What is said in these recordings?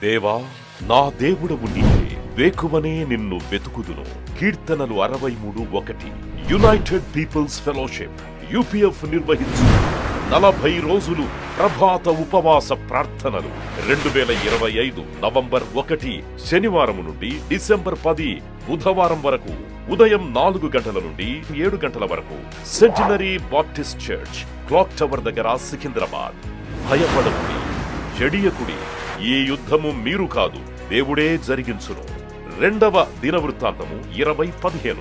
దేవా, నా దేవుడవు నీవే, వేకువనే నిన్ను వెతుకుదును. కీర్తనలు 63:1. యునైటెడ్ పీపుల్స్ ఫెలోషిప్ UPF నిర్వహించు 40 రోజులు ప్రభాత ఉపవాస ప్రార్థనలు 2025 నవంబర్ 1 శనివారం నుండి డిసెంబర్ 10 బుధవారం వరకు ఉదయం 4 గంటల నుండి 7 గంటల వరకు centenary Baptist church, clock tower దగ్గర, సికింద్రాబాద్. భయపడకుడి, చెడియకుడి, ఈ యుద్ధము మీరు కాదు, దేవుడే జరిగించును. రెండవ దినవృత్తాంతము 20:15.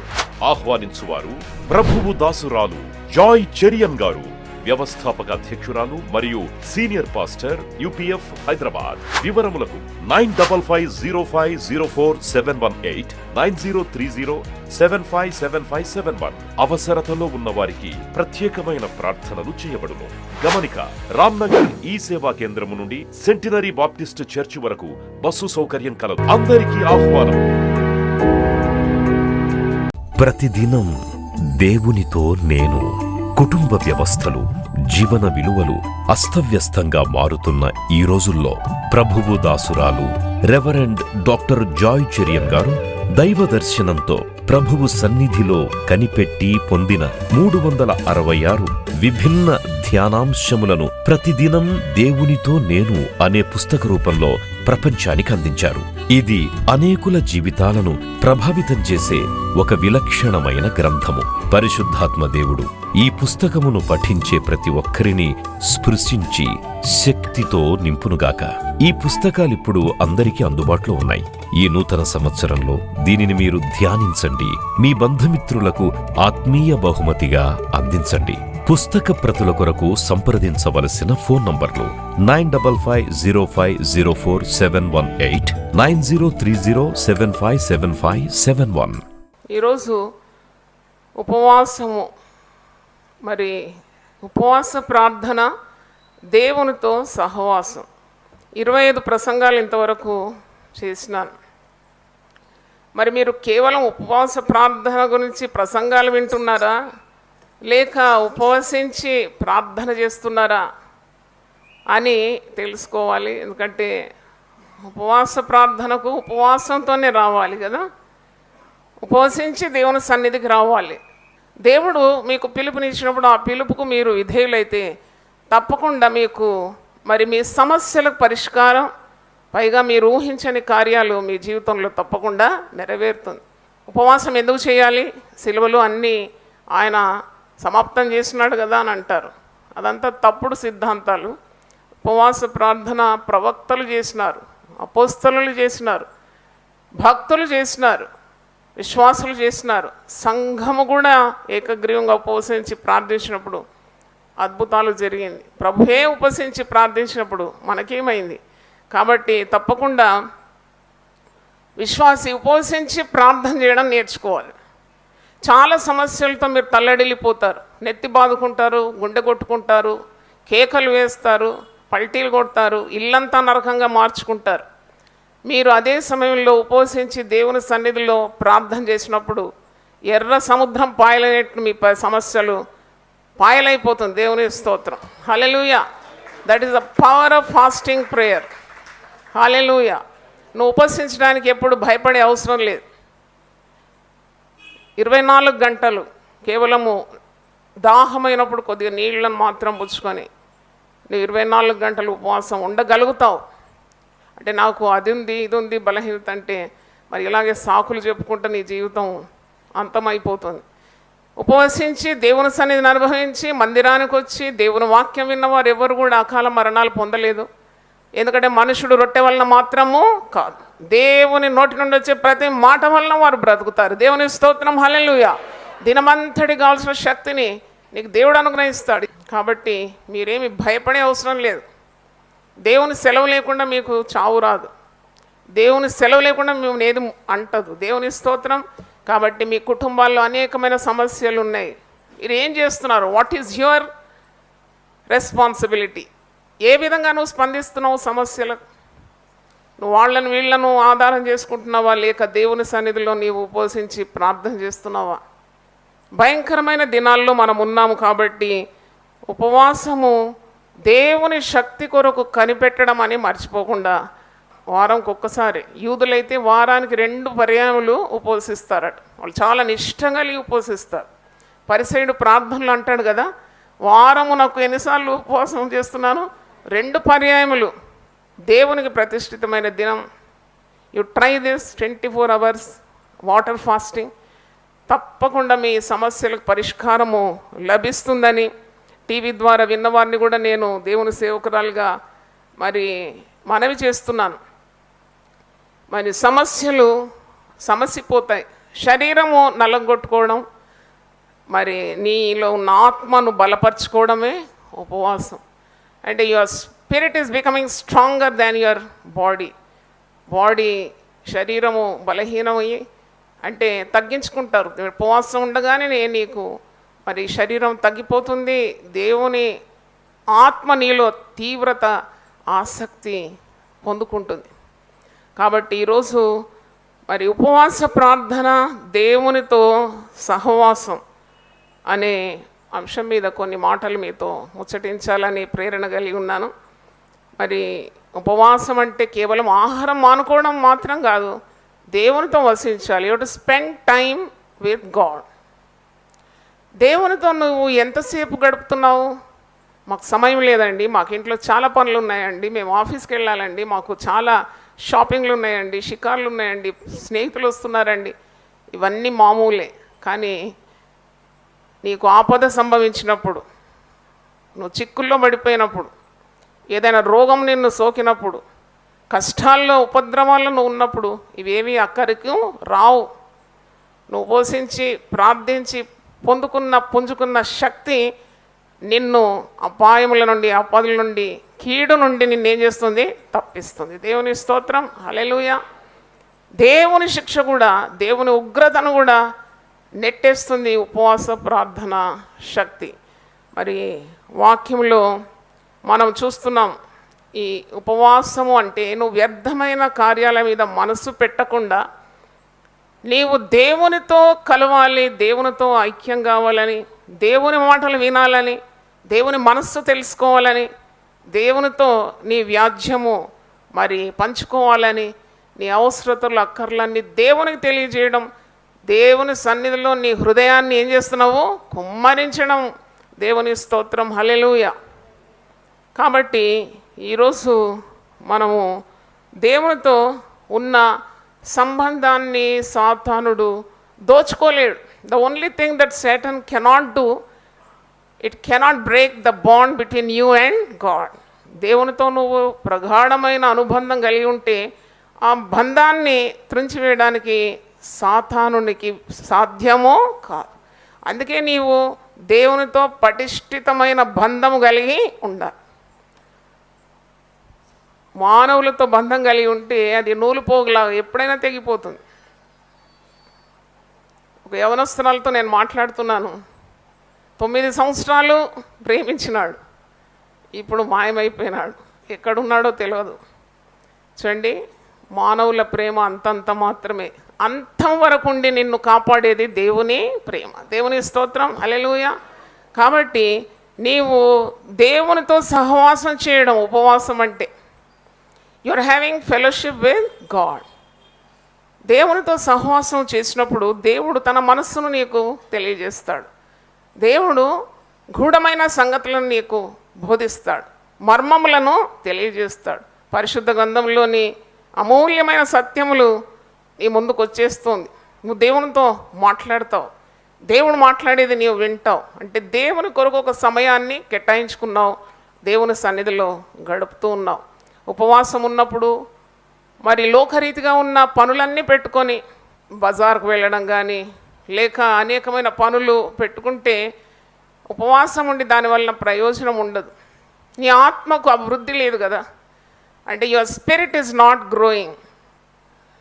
ఆహ్వానించువారు ప్రభువు దాసురాలు జాయ్ చెరియన్ గారు, వ్యవస్థాపక అధ్యక్షురాలు మరియు సీనియర్ పాస్టర్ UPF హైదరాబాద్. వివరములకు 9505047118 9030757571. అవసరతలో ఉన్న వారికి ప్రత్యేకమైన ప్రార్థనలు చేయబడును. గమనిక: రామ్నగర్ ఈ సేవా కేంద్రము నుండి సెంటినరీ బాప్టిస్ట్ చర్చి వరకు బస్సు సౌకర్యం కలదు. అందరికీ ఆహ్వానం. ప్రతిదినం దేవునితో నేను. కుటుంబ వ్యవస్థలు, జీవన విలువలు అస్తవ్యస్తంగా మారుతున్న ఈ రోజుల్లో ప్రభువు దాసురాలు రెవరెండ్ డాక్టర్ జాయ్ చెరియన్ గారు దైవ దర్శనంతో ప్రభువు సన్నిధిలో కనిపెట్టి పొందిన 366 విభిన్న ధ్యానాంశములను ప్రతిదినం దేవునితో నేను అనే పుస్తక రూపంలో ప్రపంచానికి అందించారు. ఇది అనేకుల జీవితాలను ప్రభావితం చేసే ఒక విలక్షణమైన గ్రంథము. పరిశుద్ధాత్మ దేవుడు ఈ పుస్తకమును పఠించే ప్రతి ఒక్కరిని స్పృశించి శక్తితో నింపునుగాక. ఈ పుస్తకాలిప్పుడు అందరికీ అందుబాటులో ఉన్నాయి. ఈ నూతన సంవత్సరంలో దీనిని మీరు ధ్యానించండి, మీ బంధుమిత్రులకు ఆత్మీయ బహుమతిగా అందించండి. పుస్తక ప్రతుల కొరకు సంప్రదించవలసిన ఫోన్ నంబర్లు 9505044718 9030757571. ఈరోజు ఉపవాసము, మరి ఉపవాస ప్రార్థన, దేవునితో సహవాసం. 25 ప్రసంగాలు ఇంతవరకు చేసినాను. మరి మీరు కేవలం ఉపవాస ప్రార్థన గురించి ప్రసంగాలు వింటున్నారా, లేక ఉపవసించి ప్రార్థన చేస్తున్నారా అని తెలుసుకోవాలి. ఎందుకంటే ఉపవాస ప్రార్థనకు ఉపవాసంతోనే రావాలి కదా, ఉపవసించి దేవుని సన్నిధికి రావాలి. దేవుడు మీకు పిలుపునిచ్చినప్పుడు ఆ పిలుపుకు మీరు విధేయులైతే తప్పకుండా మీకు మరి మీ సమస్యలకు పరిష్కారం, పైగా మీరు ఊహించని కార్యాలు మీ జీవితంలో తప్పకుండా నెరవేరుతుంది. ఉపవాసం ఎందుకు చేయాలి? సిలువలో అన్నీ ఆయన సమాప్తం చేసినాడు కదా అని అంటారు. అదంతా తప్పుడు సిద్ధాంతాలు. ఉపవాస ప్రార్థన ప్రవక్తలు చేసినారు, అపోస్తలులు చేసినారు, భక్తులు చేసినారు, విశ్వాసులు చేసినారు. సంఘము కూడా ఏకగ్రీవంగా ఉపవసించి ప్రార్థించినప్పుడు అద్భుతాలు జరిగింది. ప్రభువే ఉపవసించి ప్రార్థించినప్పుడు మనకేమైంది? కాబట్టి తప్పకుండా విశ్వాసి ఉపవసించి ప్రార్థన చేయడం నేర్చుకోవాలి. చాలా సమస్యలతో మీరు తల్లడిల్లిపోతారు, నెత్తి బాదుకుంటారు, గుండె కొట్టుకుంటారు, కేకలు వేస్తారు, పల్టీలు కొడతారు, ఇల్లంతా నరకంగా మార్చుకుంటారు. మీరు అదే సమయంలో ఉపవసించి దేవుని సన్నిధిలో ప్రార్థన చేసినప్పుడు ఎర్ర సముద్రం పాయలైనట్టు మీ సమస్యలు పాయలైపోతుంది. దేవుని స్తోత్రం. Hallelujah. That is the power of fasting prayer. Hallelujah. నువ్వు ఉపవసించడానికి ఎప్పుడు భయపడే అవసరం లేదు. 24 గంటలు కేవలము దాహమైనప్పుడు కొద్దిగా నీళ్ళను మాత్రం పుచ్చుకొని నువ్వు 24 గంటలు ఉపవాసం ఉండగలుగుతావు. అంటే నాకు అది ఉంది, ఇది ఉంది, బలహీనత అంటే మరి ఇలాగే సాకులు చెప్పుకుంటే నీ జీవితం అంతమైపోతుంది. ఉపవసించి దేవుని సన్నిధిని అనుభవించి మందిరానికి వచ్చి దేవుని వాక్యం విన్నవారు ఎవరు కూడా అకాల మరణాలు పొందలేదు. ఎందుకంటే మనుషుడు రొట్టె వలన మాత్రము కాదు, దేవుని నోటి నుండి వచ్చే ప్రతి మాట వలన వారు బ్రతుకుతారు. దేవుని స్తోత్రం. హల్లెలూయా. దినమంతటి కావాల్సిన శక్తిని నీకు దేవుడు అనుగ్రహిస్తాడు. కాబట్టి మీరేమి భయపడే అవసరం లేదు. దేవుని సెలవు లేకుండా మీకు చావు రాదు. దేవుని సెలవు లేకుండా మేము ఏది అంటదు. దేవుని స్తోత్రం. కాబట్టి మీ కుటుంబాల్లో అనేకమైన సమస్యలు ఉన్నాయి. మీరు ఏం చేస్తున్నారు? What is your responsibility? ఏ విధంగా నువ్వు స్పందిస్తున్నావు సమస్యలకు? నువ్వు వాళ్ళను వీళ్ళను ఆధారం చేసుకుంటున్నావా, లేక దేవుని సన్నిధిలో నీవు ఉపవసించి ప్రార్థన చేస్తున్నావా? భయంకరమైన దినాల్లో మనం ఉన్నాము. కాబట్టి ఉపవాసము దేవుని శక్తి కొరకు కనిపెట్టడం అని మర్చిపోకుండా వారంకి ఒక్కసారి. యూదులైతే వారానికి 2 పర్యాయములు ఉపవసిస్తారట. వాళ్ళు చాలా నిష్టం కలిగి ఉపవసిస్తారు. పరిసయుడు ప్రార్థనలు అంటాడు కదా, వారమునకు ఎన్నిసార్లు ఉపవాసం చేస్తున్నాను? 2 పర్యాయములు. దేవునికి ప్రతిష్ఠితమైన దినం. You try this 24 hours water fasting. తప్పకుండా మీ సమస్యలకు పరిష్కారము లభిస్తుందని టీవీ ద్వారా విన్నవారిని కూడా నేను దేవుని సేవకురాలుగా మరి మనవి చేస్తున్నాను. మరి సమస్యలు సమసిపోతాయి. శరీరము నల్లగొట్టుకోవడం, మరి నీలో ఉన్న ఆత్మను బలపరచుకోవడమే ఉపవాసం. అంటే your spirit is becoming stronger than your body శరీరము బలహీనమయ్యి అంటే తగ్గించుకుంటారు. ఉపవాసం ఉండగానే నీకు మరి శరీరం తగ్గిపోతుంది. దేవుని ఆత్మ నీలో తీవ్రత ఆసక్తి పొందుకుంటుంది. కాబట్టి ఈరోజు మరి ఉపవాస ప్రార్థన, దేవునితో సహవాసం అనే అంశం మీద కొన్ని మాటలు మీతో ముచ్చటించాలని ప్రేరణ కలిగి ఉన్నాను. మరి ఉపవాసం అంటే కేవలం ఆహారం మానుకోవడం మాత్రం కాదు, దేవునితో వసించాలి. You to spend time with God. దేవునితో నువ్వు ఎంతసేపు గడుపుతున్నావు? మాకు సమయం లేదండి, మాకు ఇంట్లో చాలా పనులు ఉన్నాయండి, మేము ఆఫీస్కి వెళ్ళాలండి, మాకు చాలా షాపింగ్లు ఉన్నాయండి, షికార్లు ఉన్నాయండి, స్నేహితులు వస్తున్నారండి, ఇవన్నీ మామూలే. కానీ నీకు ఆపద సంభవించినప్పుడు, నువ్వు చిక్కుల్లో పడిపోయినప్పుడు, ఏదైనా రోగం నిన్ను సోకినప్పుడు, కష్టాల్లో ఉపద్రవాల్లో నువ్వు ఉన్నప్పుడు ఇవేవి అక్కడికి రావు. నువ్వు ఉపవసించి ప్రార్థించి పుంజుకున్న శక్తి నిన్ను అపాయముల నుండి, ఆపదల నుండి, కీడు నుండి నిన్నేం చేస్తుంది? తప్పిస్తుంది. దేవుని స్తోత్రం, హల్లెలూయా. దేవుని శిక్ష కూడా, దేవుని ఉగ్రతను కూడా నెట్టేస్తుంది ఉపవాస ప్రార్థన శక్తి. మరి వాక్యంలో మనం చూస్తున్నాం, ఈ ఉపవాసము అంటే నువ్వు వ్యర్థమైన కార్యాల మీద మనసు పెట్టకుండా నీవు దేవునితో కలవాలి, దేవునితో ఐక్యం కావాలని, దేవుని మాటలు వినాలని, దేవుని మనస్సు తెలుసుకోవాలని, దేవునితో నీ వ్యాజ్యము మరి పంచుకోవాలని, నీ అవసరతలు అక్కర్లన్నీ దేవునికి తెలియజేయడం, దేవుని సన్నిధిలో నీ హృదయాన్ని ఏం చేస్తున్నావు? కుమ్మరించడం. దేవుని స్తోత్రం, హల్లెలూయా. కాబట్టి ఈరోజు మనము దేవునితో ఉన్న సంబంధాన్ని సాతానుడు దోచుకోలేడు. The only thing that Satan cannot do, it cannot break the bond between you and God. దేవునితో నువ్వు ప్రగాఢమైన అనుబంధం కలిగి ఉంటే ఆ బంధాన్ని త్రుంచివేయడానికి సాతానునికి సాధ్యమో కాదు. అందుకే నీవు దేవునితో పటిష్ఠితమైన బంధము కలిగి ఉండాలి. మానవులతో బంధం కలిగి ఉంటే అది నూలుపోగులా ఎప్పుడైనా తెగిపోతుంది. ఒక యవనస్తురాలతో నేను మాట్లాడుతున్నాను. 9 సంవత్సరాలు ప్రేమించినాడు, ఇప్పుడు మాయమైపోయినాడు, ఎక్కడున్నాడో తెలియదు. చూడండి, మానవుల ప్రేమ అంతంత మాత్రమే. అంతం వరకు ఉండి నిన్ను కాపాడేది దేవుని ప్రేమ. దేవుని స్తోత్రం, హల్లెలూయా. కాబట్టి నీవు దేవునితో సహవాసం చేయడం ఉపవాసం అంటే. You are having fellowship with God. దేవునితో సహవాసం చేసినప్పుడు దేవుడు తన మనస్సును నీకు తెలియజేస్తాడు. దేవుడు గూఢమైన సంగతులను నీకు బోధిస్తాడు, మర్మములను తెలియజేస్తాడు. పరిశుద్ధ గ్రంథంలోని అమూల్యమైన సత్యములు నీ ముందుకు వచ్చేస్తుంది. నువ్వు దేవునితో మాట్లాడతావు, దేవుడు మాట్లాడేది నీవు వింటావు. అంటే దేవుని కొరకు ఒక సమయాన్ని కేటాయించుకున్నావు, దేవుని సన్నిధిలో గడుపుతూ ఉన్నావు. ఉపవాసం ఉన్నప్పుడు మరి లోకరీతిగా ఉన్న పనులన్నీ పెట్టుకొని బజార్కు వెళ్ళడం కానీ, లేక అనేకమైన పనులు పెట్టుకుంటే ఉపవాసం ఉండి దానివల్ల ప్రయోజనం ఉండదు. నీ ఆత్మకు అభివృద్ధి లేదు కదా. అంటే your spirit is not growing,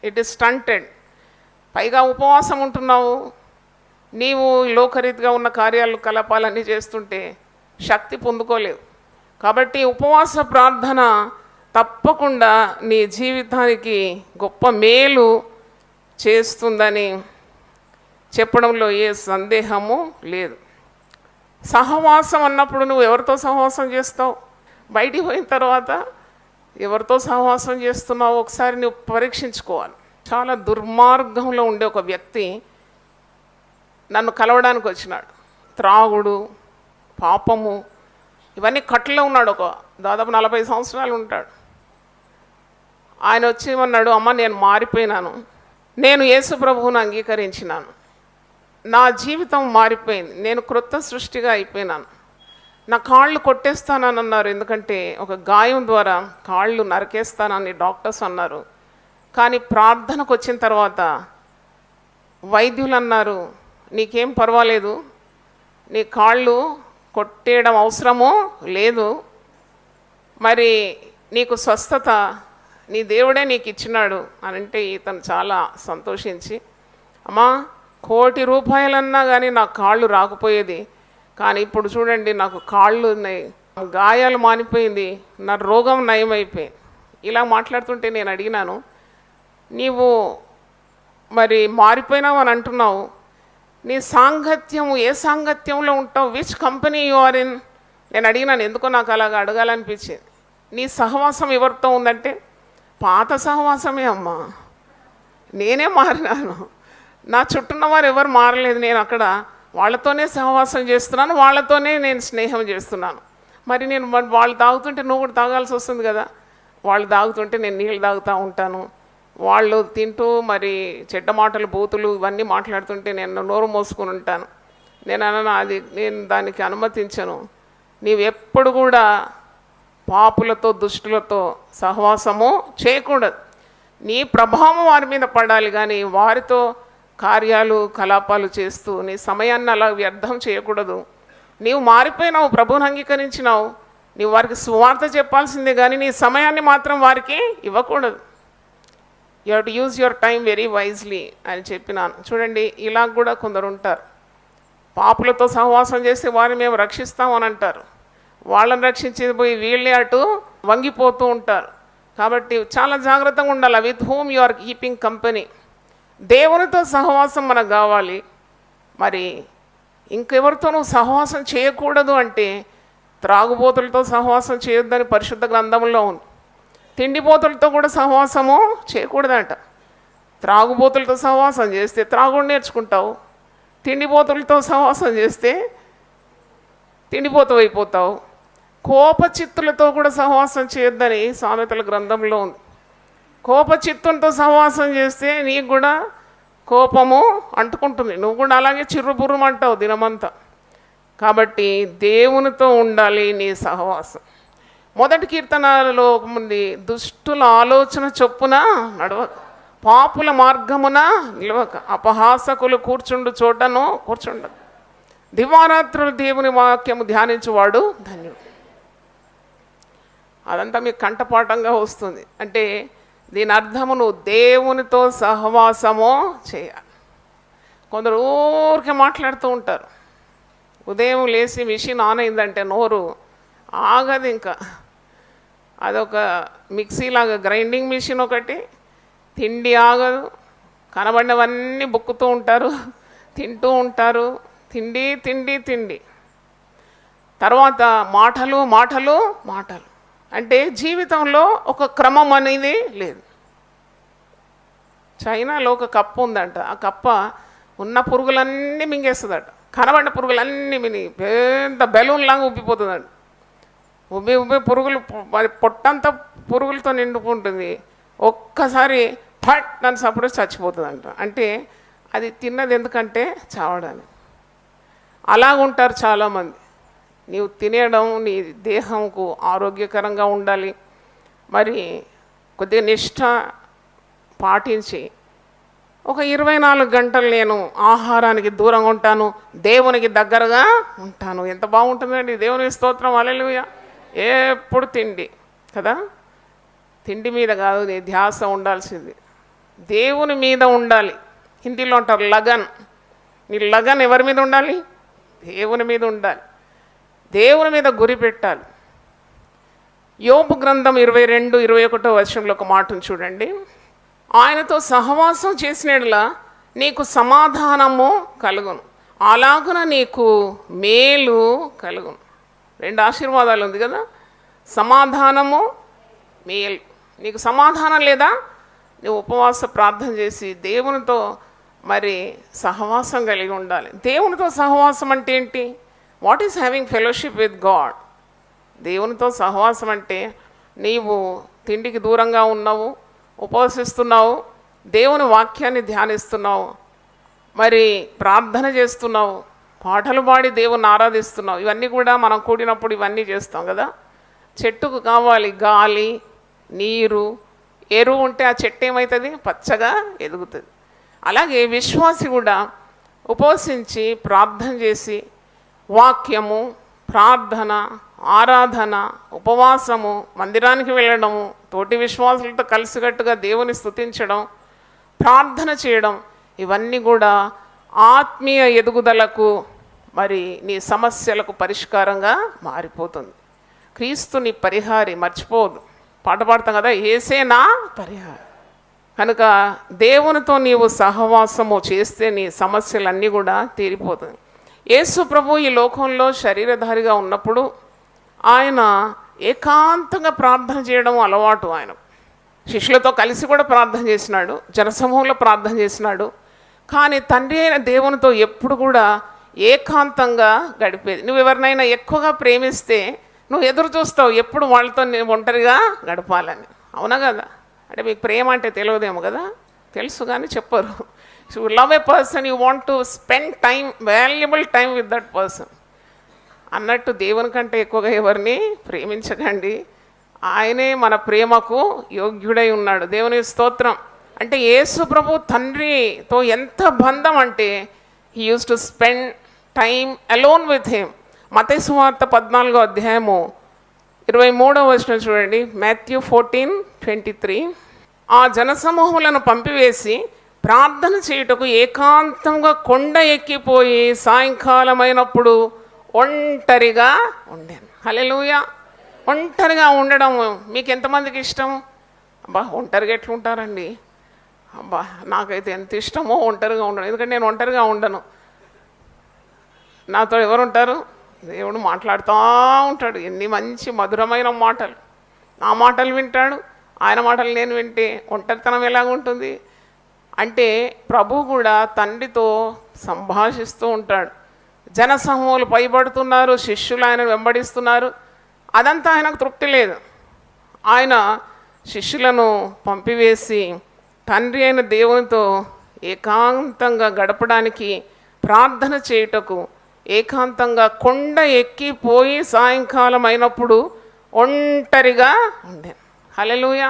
it is stunted. పైగా ఉపవాసం ఉంటున్నావు, నీవు లోకరీతిగా ఉన్న కార్యాలు కలాపాలన్నీ చేస్తుంటే శక్తి పొందుకోలేవు. కాబట్టి ఉపవాస ప్రార్థన తప్పకుండా నీ జీవితానికి గొప్ప మేలు చేస్తుందని చెప్పడంలో ఏ సందేహము లేదు. సహవాసం అన్నప్పుడు నువ్వు ఎవరితో సహవాసం చేస్తావు? బయటికి పోయిన తర్వాత ఎవరితో సహవాసం చేస్తున్నావో ఒకసారి నువ్వు పరీక్షించుకోవాలి. చాలా దుర్మార్గంలో ఉండే ఒక వ్యక్తి నన్ను కలవడానికి వచ్చినాడు. త్రాగుడు, పాపము, ఇవన్నీ కట్టలో ఉన్నాడు. దాదాపు 40 సంవత్సరాలు ఉంటాడు. ఆయన వచ్చి అన్నాడు, అమ్మ నేను మారిపోయినాను, నేను యేసు ప్రభువును అంగీకరించినాను, నా జీవితం మారిపోయింది, నేను క్రొత్త సృష్టిగా అయిపోయినాను, నా కాళ్ళు కొట్టేస్తానని అన్నారు. ఎందుకంటే ఒక గాయం ద్వారా కాళ్ళు నరికేస్తానని డాక్టర్స్ అన్నారు. కానీ ప్రార్థనకు వచ్చిన తర్వాత వైద్యులు అన్నారు, నీకేం పర్వాలేదు, నీ కాళ్ళు కొట్టేయడం అవసరమో లేదు, మరి నీకు స్వస్థత నీ దేవుడే నీకు ఇచ్చినాడు అని అంటే ఇతను చాలా సంతోషించి, అమ్మా 1,00,00,000 రూపాయలన్నా కానీ నాకు కాళ్ళు రాకపోయేది, కానీ ఇప్పుడు చూడండి నాకు కాళ్ళు ఉన్నాయి, గాయాలు మానిపోయింది, నా రోగం నయమైపోయింది. ఇలా మాట్లాడుతుంటే నేను అడిగినాను, నీవు మరి మారిపోయినావు అని అంటున్నావు, నీ సాంగత్యము ఏ సాంగత్యంలో ఉంటావు, which company you are in? నేను అడిగినాను, ఎందుకో నాకు అలాగ అడగాలనిపించింది. నీ సహవాసం ఎవరితో ఉందంటే పాత సహవాసమే అమ్మా, నేనే మారినాను, నా చుట్టూన్న వారు ఎవరు మారలేదు, నేను అక్కడ వాళ్ళతోనే సహవాసం చేస్తున్నాను, వాళ్ళతోనే నేను స్నేహం చేస్తున్నాను. మరి నేను వాళ్ళు తాగుతుంటే నువ్వు కూడా తాగాల్సి వస్తుంది కదా, వాళ్ళు తాగుతుంటే నేను నీళ్ళు తాగుతూ ఉంటాను, వాళ్ళు తింటూ మరి చెడ్డ మాటలు బూతులు ఇవన్నీ మాట్లాడుతుంటే నేను నోరు మోసుకొని ఉంటాను. నేను దానికి అనుమతించను. నీవు ఎప్పుడు కూడా పాపులతో దుష్టులతో సహవాసము చేయకూడదు. నీ ప్రభావం వారి మీద పడాలి, కానీ వారితో కార్యాలు కలాపాలు చేస్తూ నీ సమయాన్ని అలా వ్యర్థం చేయకూడదు. నీవు మారిపోయినావు, ప్రభువుని అంగీకరించినావు, నీవు వారికి సువార్త చెప్పాల్సిందే, కానీ నీ సమయాన్ని మాత్రం వారికి ఇవ్వకూడదు. You have to use your time very wisely అని చెప్పినాను. చూడండి, ఇలా కూడా కొందరు ఉంటారు, పాపులతో సహవాసం చేస్తే వారిని మేము రక్షిస్తామని అంటారు, వాళ్ళని రక్షించేది పోయి వీళ్ళే అటు వంగిపోతూ ఉంటారు. కాబట్టి చాలా జాగ్రత్తగా ఉండాలి. With whom you are keeping company. దేవునితో సహవాసం మనకు కావాలి. మరి ఇంకెవరితో నువ్వు సహవాసం చేయకూడదు అంటే త్రాగుబోతులతో సహవాసం చేయొద్దని పరిశుద్ధ గ్రంథంలో ఉంది. తిండిపోతులతో కూడా సహవాసము చేయకూడదంట. త్రాగుబోతులతో సహవాసం చేస్తే త్రాగుడు నేర్చుకుంటావు, తిండిపోతులతో సహవాసం చేస్తే తిండిపోతూ అయిపోతావు. కోపచిత్తులతో కూడా సహవాసం చేయొద్దని సామెతల గ్రంథంలో ఉంది. కోపచిత్తంతో సహవాసం చేస్తే నీకు కూడా కోపము అంటుకుంటుంది, నువ్వు కూడా అలాగే చిర్రుబుర్రుమంటావు దినమంతా. కాబట్టి దేవునితో ఉండాలి నీ సహవాసం. 1 కీర్తనలో ఉంది, దుష్టుల ఆలోచన చొప్పున నడవక, పాపుల మార్గమున నిలవక, అపహాసకులు కూర్చుండు చోటను కూర్చుండదు, దివారాత్రులు దేవుని వాక్యము ధ్యానించువాడు ధన్యుడు. అదంతా మీకు కంఠపాఠంగా వస్తుంది. అంటే దీని అర్థము నువ్వు దేవునితో సహవాసము చేయాలి. కొందరు ఊరికే మాట్లాడుతూ ఉంటారు. ఉదయం లేచి మిషన్ ఆన్ అయిందంటే నోరు ఆగదు, ఇంకా అదొక మిక్సీలాగా గ్రైండింగ్ మిషన్ ఒకటి, తిండి ఆగదు, కనబడినవన్నీ బుక్కుతూ ఉంటారు, తింటూ ఉంటారు, తిండి తిండి తిండి, తర్వాత మాటలు మాటలు మాటలు. అంటే జీవితంలో ఒక క్రమం అనేది లేదు. చైనాలో ఒక కప్ప ఉందంట, ఆ కప్ప ఉన్న పురుగులన్నీ మింగేస్తుందట, కనబడిన పురుగులన్నీ మిని పెద్ద బెలూన్ లాగా ఉబ్బిపోతుందంట. ఉబ్బి ఉబ్బి పురుగులు మరి పొట్టంతా పురుగులతో నిండుకుంటుంది. ఒక్కసారి ఫట్ నన్ను సపరేట్ చచ్చిపోతుందంట. అంటే అది తిన్నది ఎందుకంటే చావడానికి. అలాగుంటారు చాలామంది. నీవు తినేయడం నీ దేహంకు ఆరోగ్యకరంగా ఉండాలి. మరి కొద్దిగా నిష్ఠ పాటించి ఒక 24 గంటలు నేను ఆహారానికి దూరంగా ఉంటాను, దేవునికి దగ్గరగా ఉంటాను. ఎంత బాగుంటుందండి. దేవునికి స్తోత్రం, హల్లెలూయా. ఎప్పుడు తిండి కదా, తిండి మీద కాదు నీ ధ్యాస ఉండాల్సింది, దేవుని మీద ఉండాలి. హిందీలో అంటారు లగన్. నీ లగన్ ఎవరి మీద ఉండాలి? దేవుని మీద ఉండాలి. దేవుని మీద గురి పెట్టాలి. యోబు గ్రంథం 22-21 వచనంలో ఒక మాటను చూడండి. ఆయనతో సహవాసం చేసినట్లా నీకు సమాధానము కలుగును, అలాగున నీకు మేలు కలుగును. 2 ఆశీర్వాదాలు ఉంది కదా, సమాధానము, మేలు. నీకు సమాధానం లేదా, నువ్వు ఉపవాస ప్రార్థన చేసి దేవునితో మరి సహవాసం కలిగి ఉండాలి. దేవునితో సహవాసం అంటే ఏంటి? What is having fellowship with God? దేవునితో సహవాసం అంటే నీవు తిండికి దూరంగా ఉన్నావు, ఉపవసిస్తున్నావు, దేవుని వాక్యాన్ని ధ్యానిస్తున్నావు, మరి ప్రార్థన చేస్తున్నావు, పాటలు పాడి దేవుని ఆరాధిస్తున్నావు. ఇవన్నీ కూడా మనం కూడినప్పుడు ఇవన్నీ చేస్తాం కదా. చెట్టుకు కావాలి గాలి, నీరు, ఎరువు ఉంటే ఆ చెట్టు ఏమవుతుంది? పచ్చగా ఎదుగుతుంది. అలాగే విశ్వాసి కూడా ఉపవసించి ప్రార్థన చేసి వాక్యము, ప్రార్థన, ఆరాధన, ఉపవాసము, మందిరానికి వెళ్ళడము, తోటి విశ్వాసులతో కలిసికట్టుగా దేవుని స్తుతించడం, ప్రార్థన చేయడం, ఇవన్నీ కూడా ఆత్మీయ ఎదుగుదలకు మరి నీ సమస్యలకు పరిష్కారంగా మారిపోతుంది. క్రీస్తు నీ పరిహారి, మర్చిపోదు. పాట పాడతాం కదా, యేసే నా పరిహారి. కనుక దేవునితో నీవు సహవాసము చేస్తే నీ సమస్యలన్నీ కూడా తీరిపోతుంది. యేసు ప్రభు ఈ లోకంలో శరీరధారిగా ఉన్నప్పుడు ఆయన ఏకాంతంగా ప్రార్థన చేయడం అలవాటు. ఆయన శిష్యులతో కలిసి కూడా ప్రార్థన చేసినాడు, జనసమూహంలో ప్రార్థన చేసినాడు. కానీ తండ్రి అయిన దేవునితో ఎప్పుడు కూడా ఏకాంతంగా గడిపేది. నువ్వు ఎవరినైనా ఎక్కువగా ప్రేమిస్తే నువ్వు ఎదురు చూస్తావు ఎప్పుడు వాళ్ళతో ఒంటరిగా గడపాలని. అవునా కదా? అంటే మీకు ప్రేమ అంటే తెలియదేమో కదా, తెలుసు కానీ చెప్పరు. You love A person, you want to spend time, valuable time with that person అన్నట్టు దేవుని కంటే ఎక్కువగా ఎవరిని ప్రేమించకండి. ఆయనే మన ప్రేమకు యోగ్యుడై ఉన్నాడు. దేవుని స్తోత్రం. అంటే యేసు ప్రభు తండ్రితో ఎంత బంధం అంటే he use to spend time alone with him. మత్తయి సువార్త 14వ అధ్యాయము 23వ వచనం చూడండి. మాథ్యూ 14:23. ఆ జనసమూహములను పంపివేసి ప్రార్థన చేయుటకు ఏకాంతంగా కొండ ఎక్కిపోయి సాయంకాలమైనప్పుడు ఒంటరిగా ఉండాను. హల్లెలూయా. ఒంటరిగా ఉండడం మీకు ఎంతమందికి ఇష్టం? అబ్బా ఒంటరిగా ఎట్లుంటారండి? అబ్బా నాకైతే ఎంత ఇష్టమో ఒంటరిగా ఉండను. ఎందుకంటే నేను ఒంటరిగా ఉండను. నాతో ఎవరు ఉంటారు? దేవుడు మాట్లాడుతూ ఉంటాడు. ఎన్ని మంచి మధురమైన మాటలు. నా మాటలు వింటాడు, ఆయన మాటలు నేను వింటే ఒంటరితనం ఎలాగుంటుంది? అంటే ప్రభు కూడా తండ్రితో సంభాషిస్తూ ఉంటాడు. జనసమూహాలు పైబడుతున్నారు, శిష్యులు ఆయనను వెంబడిస్తున్నారు. అదంతా ఆయనకు తృప్తి లేదు. ఆయన శిష్యులను పంపివేసి తండ్రి అయిన దేవునితో ఏకాంతంగా గడపడానికి, ప్రార్థన చేయుటకు ఏకాంతంగా కొండ ఎక్కిపోయి సాయంకాలం అయినప్పుడు ఒంటరిగా ఉండే. హల్లెలూయా.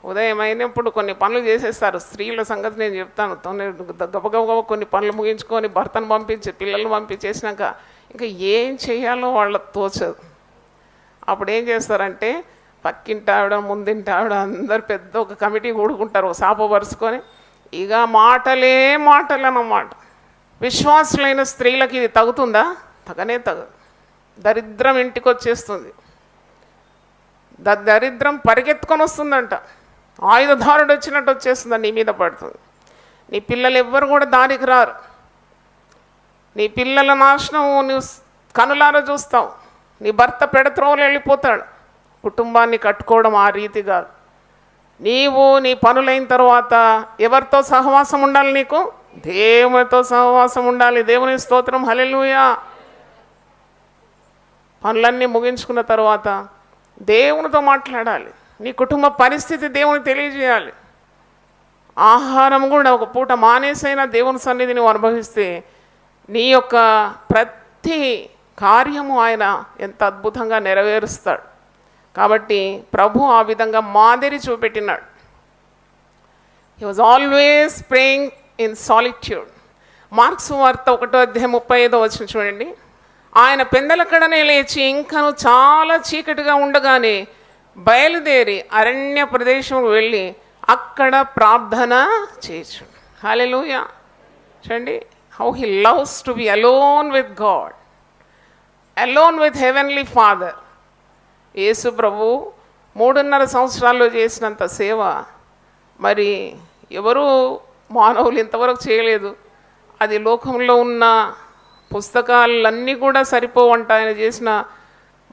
ఉదయం అయినప్పుడు కొన్ని పనులు చేసేస్తారు. స్త్రీల సంగతి నేను చెప్తాను. గబగబ కొన్ని పనులు ముగించుకొని భర్తను పంపించి పిల్లల్ని పంపించేసినాక ఇంకా ఏం చేయాలో వాళ్ళకు తోచదు. అప్పుడు ఏం చేస్తారంటే పక్కింటి ఆవిడ, ముందింటి ఆవిడ అందరు పెద్ద ఒక కమిటీ కూడుకుంటారు, సాప పరుచుకొని. ఇక మాటలే మాటలు అన్నమాట. విశ్వాసులైన స్త్రీలకి ఇది తగుతుందా? తగనే తగదు. దరిద్రం ఇంటికి వచ్చేస్తుంది. దరిద్రం పరిగెత్తుకొని వస్తుందంట. ఆయుధధారుడు వచ్చినట్టు వచ్చేస్తుందని నీ మీద పడుతుంది. నీ పిల్లలు ఎవ్వరు కూడా దారికి రారు. నీ పిల్లల నాశనం నువ్వు కనులారా చూస్తావు. నీ భర్త పెడత్రోలు వెళ్ళిపోతాడు. కుటుంబాన్ని కట్టుకోవడం ఆ రీతి కాదు. నీవు నీ పనులైన తర్వాత ఎవరితో సహవాసం ఉండాలి? నీకు దేవునితో సహవాసం ఉండాలి. దేవుని స్తోత్రం. హల్లెలూయా. పనులన్నీ ముగించుకున్న తర్వాత దేవునితో మాట్లాడాలి. నీ కుటుంబ పరిస్థితి దేవునికి తెలియజేయాలి. ఆహారం కూడా ఒక పూట మానేసైనా దేవుని సన్నిధిని నువ్వు అనుభవిస్తే నీ యొక్క ప్రతి కార్యము ఆయన ఎంత అద్భుతంగా నెరవేరుస్తాడు. కాబట్టి ప్రభు ఆ విధంగా మాదిరి చూపెట్టినాడు. He was always praying in solitude. Mark's వార్త 1:35 చూడండి. ఆయన పెందలకడనే లేచి ఇంకను చాలా చీకటిగా ఉండగానే బయలుదేరి అరణ్య ప్రదేశంకు వెళ్ళి అక్కడ ప్రార్థన చేయొచ్చు. హల్లెలూయా. చూడండి how he loves to be alone with God, alone with heavenly father. Yesu ప్రభు 3.5 సంవత్సరాల్లో చేసినంత సేవ మరి ఎవరు మానవులు ఇంతవరకు చేయలేదు. అది లోకంలో ఉన్న పుస్తకాలన్నీ కూడా సరిపోవంట ఆయన చేసిన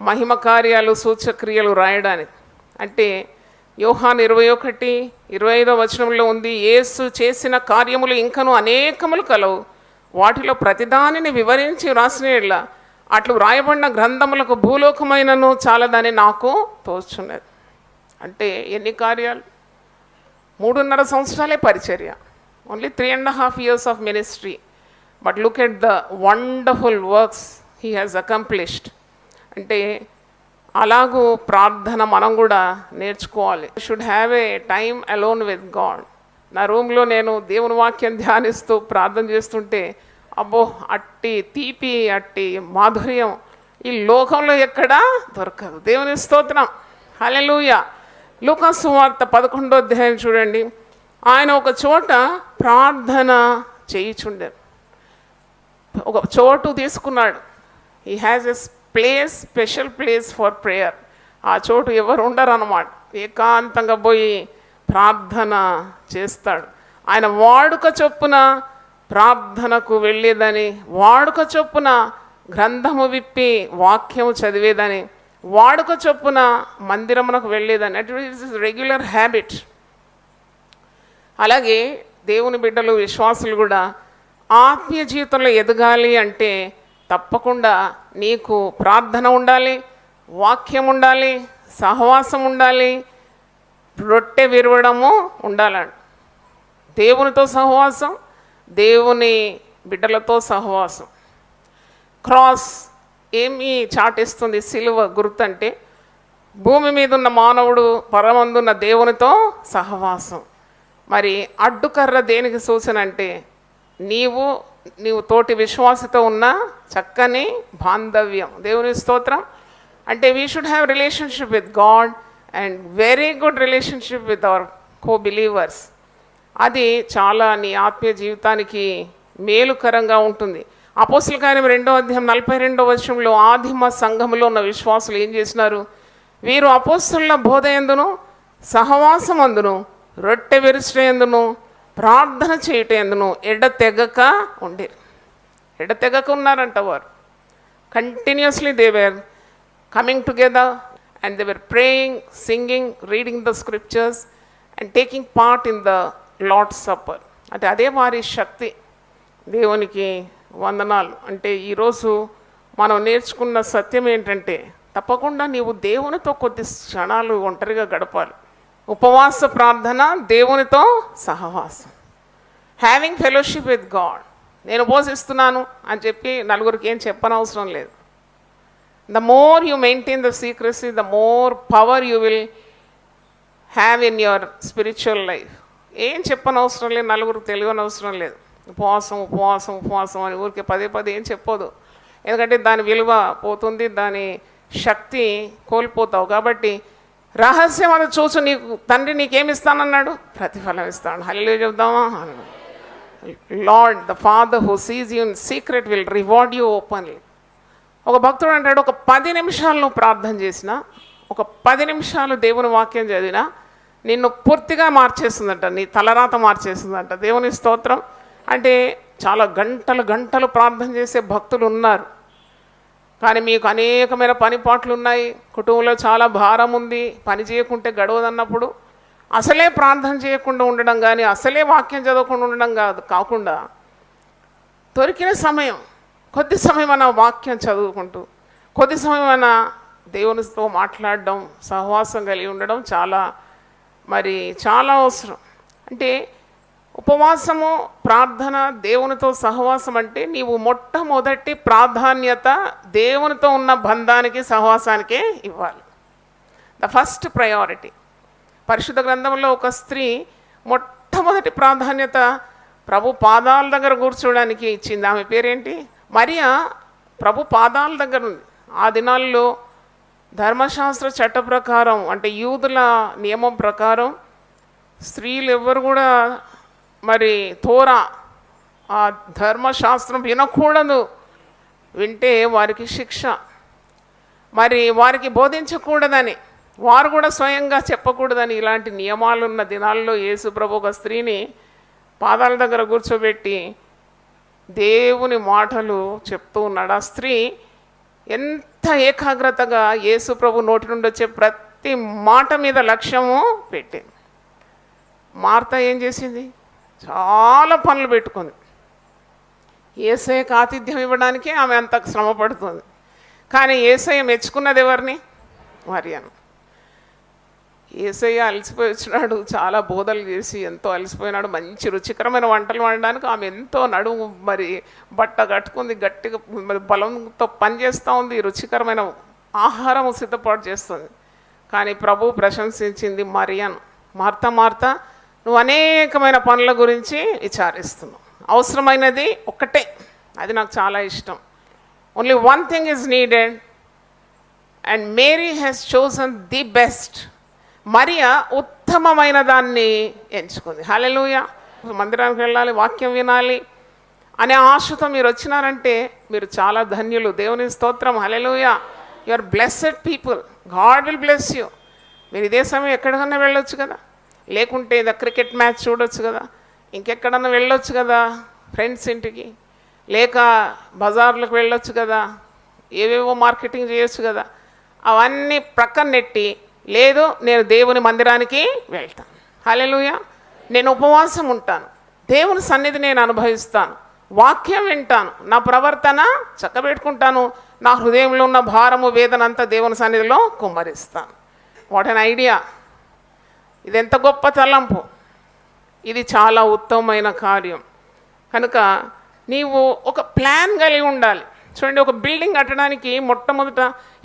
మహిమ కార్యాలు, సూచక్రియలు రాయడానికి. అంటే యోహాను 21:25 వచనంలో ఉంది, యేసు చేసిన కార్యములు ఇంకను అనేకములు కలవు, వాటిలో ప్రతిదానిని వివరించి వ్రాసిన అట్లు వ్రాయబడిన గ్రంథములకు భూలోకమైనను చాలదని నాకు తోచున్నది. అంటే ఎన్ని కార్యాలు? 3.5 సంవత్సరాలే పరిచర్య, only 3.5 years of ministry. But look at the wonderful works he has accomplished. అంటే అలాగూ ప్రార్థన మనం కూడా నేర్చుకోవాలి. Should have a time alone with God. నా రూమ్లో నేను దేవుని వాక్యం ధ్యానిస్తూ ప్రార్థన చేస్తుంటే అబ్బో, అట్టి తీపి, అట్టి మాధుర్యం ఈ లోకంలో ఎక్కడా దొరకదు. దేవుని స్తోత్రం, హల్లెలూయా. లూకా సువార్త 11వ అధ్యాయం చూడండి. ఆయన ఒక చోట ప్రార్థన చేయుచుండారు. ఒక చోటు తీసుకున్నాడు. He has a place, special place for prayer. ఆ చోటు ఎవరు ఉండరు అన్నమాట. ఏకాంతంగా పోయి ప్రార్థన చేస్తాడు. ఆయన వాడుక చొప్పున ప్రార్థనకు వెళ్ళేదని, వాడుక చొప్పున గ్రంథము విప్పి వాక్యము చదివేదని, వాడుక చొప్పున మందిరమునకు వెళ్ళేదని. At is regular habit. అలాగే దేవుని బిడ్డలు, విశ్వాసులు కూడా ఆత్మీయ జీవితంలో ఎదగాలి అంటే తప్పకుండా నీకు ప్రార్థన ఉండాలి, వాక్యం ఉండాలి, సహవాసం ఉండాలి, రొట్టె విరవడము ఉండాలండి. దేవునితో సహవాసం, దేవుని బిడ్డలతో సహవాసం. క్రాస్ ఏమి చాటిస్తుంది? సిలువ గుర్తు అంటే భూమి మీద ఉన్న మానవుడు పరమందున్న దేవునితో సహవాసం. మరి అడ్డుకర్ర దేనికి సూచన అంటే నీవు తోటి విశ్వాసతో ఉన్న చక్కని బాంధవ్యం. దేవుని స్తోత్రం. అంటే we should have relationship with God and very good relationship with our co believers. అది చాలా నీ ఆత్మీయ జీవితానికి మేలుకరంగా ఉంటుంది. అపోస్తల కార్యం 2వ అధ్యాయం 42వ వచనంలో ఆదిమ సంఘములో ఉన్న విశ్వాసులు ఏం చేసినారు? వీరు అపోస్తలుల బోధ యందును, సహవాసమందును, రొట్టె విరుచుటయందును, ప్రార్థన చేయటందును ఎడతెగక ఉండేరు. ఎడతెగక ఉన్నారంట వారు. Continuously they were coming together and they were praying, singing, reading the scriptures and taking part in the Lord's supper. అంటే అదే వారి శక్తి. దేవునికి వందనాలు. అంటే ఈరోజు మనం నేర్చుకున్న సత్యం ఏంటంటే తప్పకుండా నీవు దేవునితో కొద్ది క్షణాలు ఒంటరిగా గడపాలి. ఉపవాస ప్రార్థన, దేవునితో సహవాసం, హ్యావింగ్ ఫెలోషిప్ విత్ గాడ్. నేను ఉపవాసిస్తున్నాను అని చెప్పి నలుగురికి ఏం చెప్పనవసరం లేదు. The more you maintain the secrecy, the more power you will have in your spiritual life. ఏం చెప్పనవసరం లేదు, నలుగురికి తెలియనవసరం లేదు. ఉపవాసం ఉపవాసం ఉపవాసం అని ఊరికే పదే ఏం చెప్పొద్దు. ఎందుకంటే దాని విలువ పోతుంది, దాని శక్తి కోల్పోతావు. కాబట్టి రహస్యం అది చూసు, నీకు తండ్రి నీకేమి ఇస్తానన్నాడు? ప్రతిఫలం ఇస్తాడు. హల్లెలూయా చెప్దామా? Lord the father who sees you in secret will reward you openly. ఒక భక్తుడు అంటాడు, ఒక 10 నిమిషాలు నువ్వు ప్రార్థన చేసినా, ఒక 10 నిమిషాలు దేవుని వాక్యం చదివినా నిన్ను పూర్తిగా మార్చేస్తుందంట, నీ తలరాత మార్చేస్తుందంట. దేవుని స్తోత్రం. అంటే చాలా గంటలు ప్రార్థన చేసే భక్తులు ఉన్నారు. కానీ మీకు అనేకమైన పనిపాట్లు ఉన్నాయి, కుటుంబంలో చాలా భారం ఉంది, పని చేయకుంటే గడవదన్నప్పుడు అసలే ప్రార్థన చేయకుండా ఉండడం కానీ, అసలే వాక్యం చదవకుండా ఉండడం కాకుండా దొరికిన సమయం, కొద్ది సమయం అన్న వాక్యం చదువుకుంటూ, కొద్ది సమయం అన్న దేవునితో మాట్లాడడం, సహవాసం కలిగి ఉండడం చాలా అవసరం. అంటే ఉపవాసము, ప్రార్థన, దేవునితో సహవాసం అంటే నీవు మొట్టమొదటి ప్రాధాన్యత దేవునితో ఉన్న బంధానికి, సహవాసానికే ఇవ్వాలి. The first priority. పరిశుద్ధ గ్రంథంలో ఒక స్త్రీ మొట్టమొదటి ప్రాధాన్యత ప్రభు పాదాల దగ్గర కూర్చోడానికి ఇచ్చింది. ఆమె పేరేంటి? మరియా. ప్రభు పాదాల దగ్గర ఉంది. ఆ దినాల్లో ధర్మశాస్త్ర చట్ట ప్రకారం, అంటే యూదుల నియమం ప్రకారం స్త్రీలు ఎవ్వరు కూడా తోరా, ఆ ధర్మశాస్త్రం వినకూడదు. వింటే వారికి శిక్ష. వారికి బోధించకూడదని, వారు కూడా స్వయంగా చెప్పకూడదని ఇలాంటి నియమాలున్న దినాల్లో యేసు ప్రభు ఒక స్త్రీని పాదాల దగ్గర కూర్చోబెట్టి దేవుని మాటలు చెప్తూ ఉన్నాడు. ఆ స్త్రీ ఎంత ఏకాగ్రతగా యేసు ప్రభు నోటి నుండి వచ్చే ప్రతి ప్రతి మాట మీద లక్ష్యము పెట్టింది. మార్త ఏం చేసింది? చాలా పనులు పెట్టుకుంది. యేసయ్యకు ఆతిథ్యం ఇవ్వడానికి ఆమె అంత శ్రమ పడుతుంది. కానీ యేసయ్య మెచ్చుకున్నది ఎవరిని? మరియను. యేసయ్య అలసిపోయి వచ్చినాడు, చాలా బోధలు చేసి ఎంతో అలసిపోయినాడు. మంచి రుచికరమైన వంటలు వండడానికి ఆమె ఎంతో నడుము మరి బట్ట కట్టుకుంది, గట్టిగా మరి బలంతో పనిచేస్తూ ఉంది, రుచికరమైన ఆహారం సిద్ధపాటు చేస్తుంది. కానీ ప్రభు ప్రశంసించింది మరియను. మార్త నువ్వు అనేకమైన పనుల గురించి విచారిస్తున్నావు, అవసరమైనది ఒక్కటే, అది నాకు చాలా ఇష్టం. Only one thing is needed and Mary has chosen the best. Maria ఉత్తమమైన దాన్ని ఎంచుకుంది. హల్లెలూయా. మందిరానికి వెళ్ళాలి, వాక్యం వినాలి అనే ఆశతో మీరు వచ్చినారంటే మీరు చాలా ధన్యులు. దేవుని స్తోత్రం. Hallelujah. You are blessed people. God will bless you. మీరు ఇదే సమయం ఎక్కడికన్నా వెళ్ళొచ్చు కదా, లేకుంటే ఏదో క్రికెట్ మ్యాచ్ చూడొచ్చు కదా, ఇంకెక్కడన్నా వెళ్ళొచ్చు కదా, ఫ్రెండ్స్ ఇంటికి, లేక బజార్లకు వెళ్ళొచ్చు కదా, ఏవేవో మార్కెటింగ్ చేయొచ్చు కదా. అవన్నీ ప్రక్కన నెట్టి, లేదు నేను దేవుని మందిరానికి వెళ్తాను, హల్లెలూయా, నేను ఉపవాసం ఉంటాను, దేవుని సన్నిధి నేను అనుభవిస్తాను, వాక్యం వింటాను, నా ప్రవర్తన చక్కబెట్టుకుంటాను, నా హృదయంలో ఉన్న భారము వేదన అంతా దేవుని సన్నిధిలో కుమ్మరిస్తాను. What an idea! ఇది ఎంత గొప్ప తలంపు! ఇది చాలా ఉత్తమమైన కార్యం. కనుక నీవు ఒక ప్లాన్ కలిగి ఉండాలి. చూడండి, ఒక బిల్డింగ్ కట్టడానికి మొట్టమొదట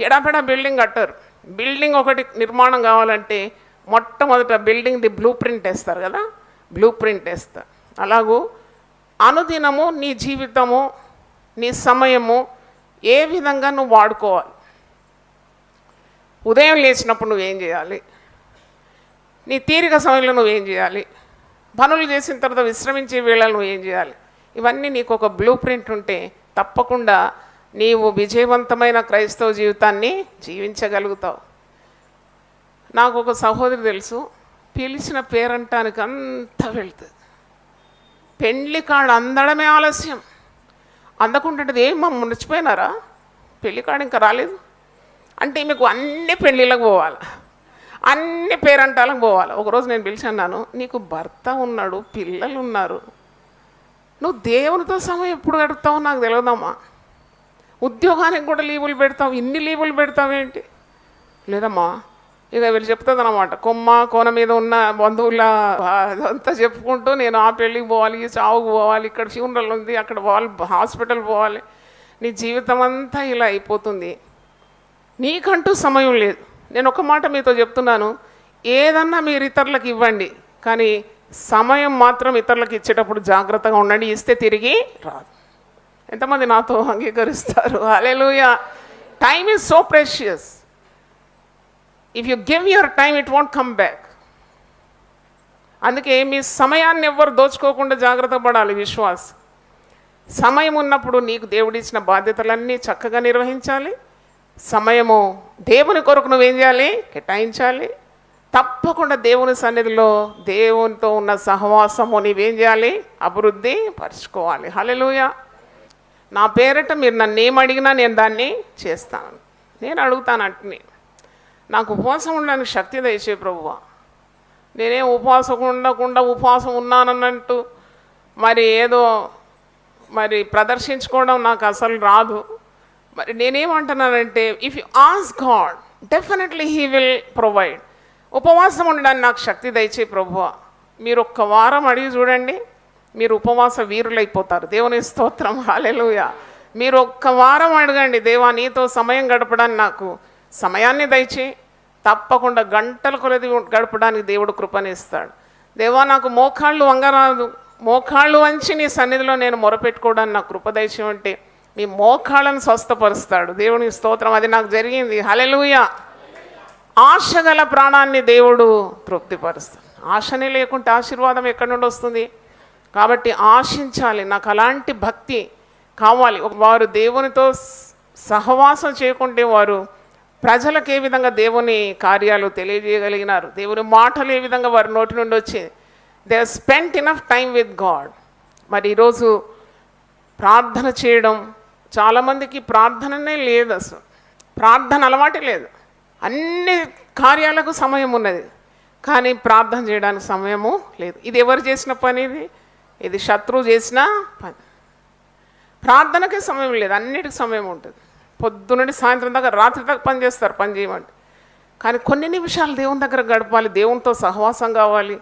ఎడాపెడా బిల్డింగ్ కట్టరు. బిల్డింగ్ ఒకటి నిర్మాణం కావాలంటే మొట్టమొదట బిల్డింగ్ది బ్లూ ప్రింట్ వేస్తారు కదా, బ్లూ ప్రింట్ వేస్తారు. అలాగూ అనుదినము నీ జీవితము, నీ సమయము ఏ విధంగా నువ్వు వాడుకోవాలి. ఉదయం లేచినప్పుడు నువ్వేం చేయాలి, నీ తీరిక సమయంలో నువ్వేం చేయాలి, పనులు చేసిన తర్వాత విశ్రమించే వేళలు నువ్వేం చేయాలి, ఇవన్నీ నీకు ఒక బ్లూ ప్రింట్ ఉంటే తప్పకుండా నీవు విజయవంతమైన క్రైస్తవ జీవితాన్ని జీవించగలుగుతావు. నాకు ఒక సహోదరి తెలుసు, పిలిచిన పేరంటానికి అంతా వెళ్తుంది, పెళ్ళి కాడ అందడమే ఆలస్యం. అందకుంటుంటుంది, ఏమో మర్చిపోయినారా, పెళ్ళి కాడ ఇంకా రాలేదు అంటే మీకు అన్ని పెళ్ళిళ్ళకు పోవాలి, అన్ని పేరంటాలకు పోవాలి. ఒకరోజు నేను పిలిచాను, నీకు భర్త ఉన్నాడు, పిల్లలు ఉన్నారు, నువ్వు దేవునితో సమయం ఎప్పుడు గడుపుతావు నాకు తెలియదమ్మా, ఉద్యోగానికి కూడా లీవులు పెడతావు, ఇన్ని లీవులు పెడతావేంటి? లేదమ్మా, ఇక వీళ్ళు చెప్తుంది అన్నమాట, కోన మీద ఉన్న బంధువుల అదంతా చెప్పుకుంటూ నేను ఆ పెళ్ళికి పోవాలి, ఈ చావుకు పోవాలి, ఇక్కడ ఫ్యూనరల్ ఉంది, అక్కడ పోవాలి, హాస్పిటల్ పోవాలి, నీ జీవితం అంతా ఇలా అయిపోతుంది, నీకంటూ సమయం లేదు. నేను ఒక మాట మీతో చెప్తున్నాను, ఏదన్నా మీరు ఇతరులకు ఇవ్వండి, కానీ సమయం మాత్రం ఇతరులకు ఇచ్చేటప్పుడు జాగ్రత్తగా ఉండండి, ఇస్తే తిరిగి రాదు. ఎంతమంది నాతో అంగీకరిస్తారు? Hallelujah. Time is so precious. If you give your time it won't come back. అందుకే మీ సమయాన్ని ఎవ్వరు దోచుకోకుండా జాగ్రత్త పడాలి. విశ్వాస్ సమయం ఉన్నప్పుడు నీకు దేవుడిచ్చిన బాధ్యతలన్నీ చక్కగా నిర్వహించాలి. సమయము దేవుని కొరకు నువ్వేం చేయాలి? కేటాయించాలి. తప్పకుండా దేవుని సన్నిధిలో దేవునితో ఉన్న సహవాసము నీవేం చేయాలి? అభివృద్ధి పరుచుకోవాలి. హల్లెలూయా. నా పేరిట మీరు నన్ను ఏం అడిగినా నేను దాన్ని చేస్తాను. నేను అడుగుతాను అట్ని, నాకు ఉపవాసం ఉండడానికి శక్తి దయచే ప్రభువా. నేనేం ఉపవాసం ఉండకుండా ఉపవాసం ఉన్నానన్నట్టు మరి ఏదో మరి ప్రదర్శించుకోవడం నాకు అసలు రాదు. మరి నేనేమంటున్నానంటే, if you ask God definitely he will provide. ఉపవాసం ఉండడానికి నాకు శక్తి దయచే ప్రభువా. మీరు ఒక్క వారం అడిగి చూడండి, మీరు ఉపవాస వీరులైపోతారు. దేవుని స్తోత్రం. హల్లెలూయా. మీరు ఒక్క వారం అడగండి, దేవా నీతో సమయం గడపడానికి నాకు సమయాన్ని దయచే, తప్పకుండా గంటల కొలది గడపడానికి దేవుడు కృపనిస్తాడు. దేవా నాకు మోకాళ్ళు వంగరాదు, మోకాళ్ళు వంచి నీ సన్నిధిలో నేను మొరపెట్టుకోవడానికి నాకు కృప దయచేయంటే మీ మోకాళ్ళను స్వస్థపరుస్తాడు. దేవుని స్తోత్రం. అది నాకు జరిగింది. హల్లెలూయా. ఆశ గల ప్రాణాన్ని దేవుడు తృప్తిపరుస్తాడు. ఆశనే లేకుంటే ఆశీర్వాదం ఎక్కడి నుండి వస్తుంది? కాబట్టి ఆశించాలి. నాకు అలాంటి భక్తి కావాలి. వారు దేవునితో సహవాసం చేయకుంటే వారు ప్రజలకు ఏ విధంగా దేవుని కార్యాలు తెలియజేయగలిగినారు, దేవుని మాటలు ఏ విధంగా వారి నోటి నుండి వచ్చి they are spent enough time with God. మరి ఈరోజు ప్రార్థన చేయడం, చాలామందికి ప్రార్థననే లేదు, అసలు ప్రార్థన అలవాటే లేదు. అన్ని కార్యాలకు సమయం ఉన్నది, కానీ ప్రార్థన చేయడానికి సమయము లేదు. ఇది ఎవరు చేసిన పని? ఇది శత్రువు చేసిన పని. ప్రార్థనకే సమయం లేదు, అన్నిటికీ సమయం ఉంటుంది. పొద్దునుండి సాయంత్రం దాకా, రాత్రి దాకా పని చేస్తారు, పని చేయమంటే. కానీ కొన్ని నిమిషాలు దేవుని దగ్గర గడపాలి, దేవునితో సహవాసం కావాలి.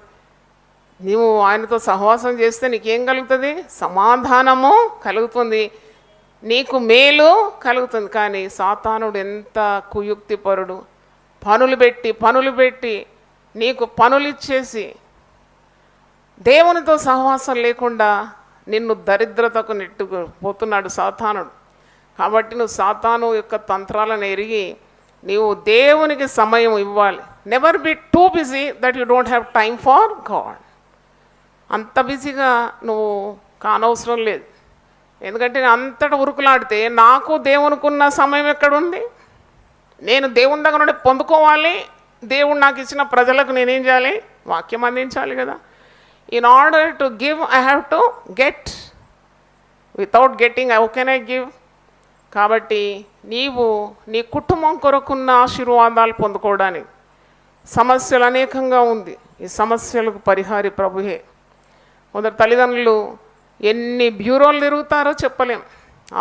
నీవు ఆయనతో సహవాసం చేస్తే నీకేం కలుగుతుంది? సమాధానము కలుగుతుంది, నీకు మేలు కలుగుతుంది. కానీ సాతానుడు ఎంత కుయుక్తిపరుడు! పనులు పెట్టి నీకు పనులు ఇచ్చేసి దేవునితో సహవాసం లేకుండా నిన్ను దరిద్రతకు నెట్టుకుపోతున్నాడు సాతానుడు. కాబట్టి నువ్వు సాతాను యొక్క తంత్రాలను ఎరిగి నీవు దేవునికి సమయం ఇవ్వాలి. Never be too busy that you don't have time for God. అంత బిజీగా నువ్వు కానవసరం లేదు. ఎందుకంటే నేను అంతటా ఉరుకులాడితే నాకు దేవునికున్న సమయం ఎక్కడుంది? నేను దేవుని దగ్గర నుండి పొందుకోవాలి. దేవుడు నాకు ఇచ్చిన ప్రజలకు నేనేం చేయాలి? వాక్యం అందించాలి కదా. In order to give I have to get. Without getting how can I give? కాబట్టి నీవు నీ కుటుంబం కొరకున్న ఆశీర్వాదాలు పొందుకోవడానికి సమస్యలు అనేకంగా ఉంది. ఈ సమస్యలకు పరిహారి ప్రభువే. మొదటి తల్లిదండ్రులు ఎన్ని బ్యూరోలు తిరుగుతారో చెప్పలేం.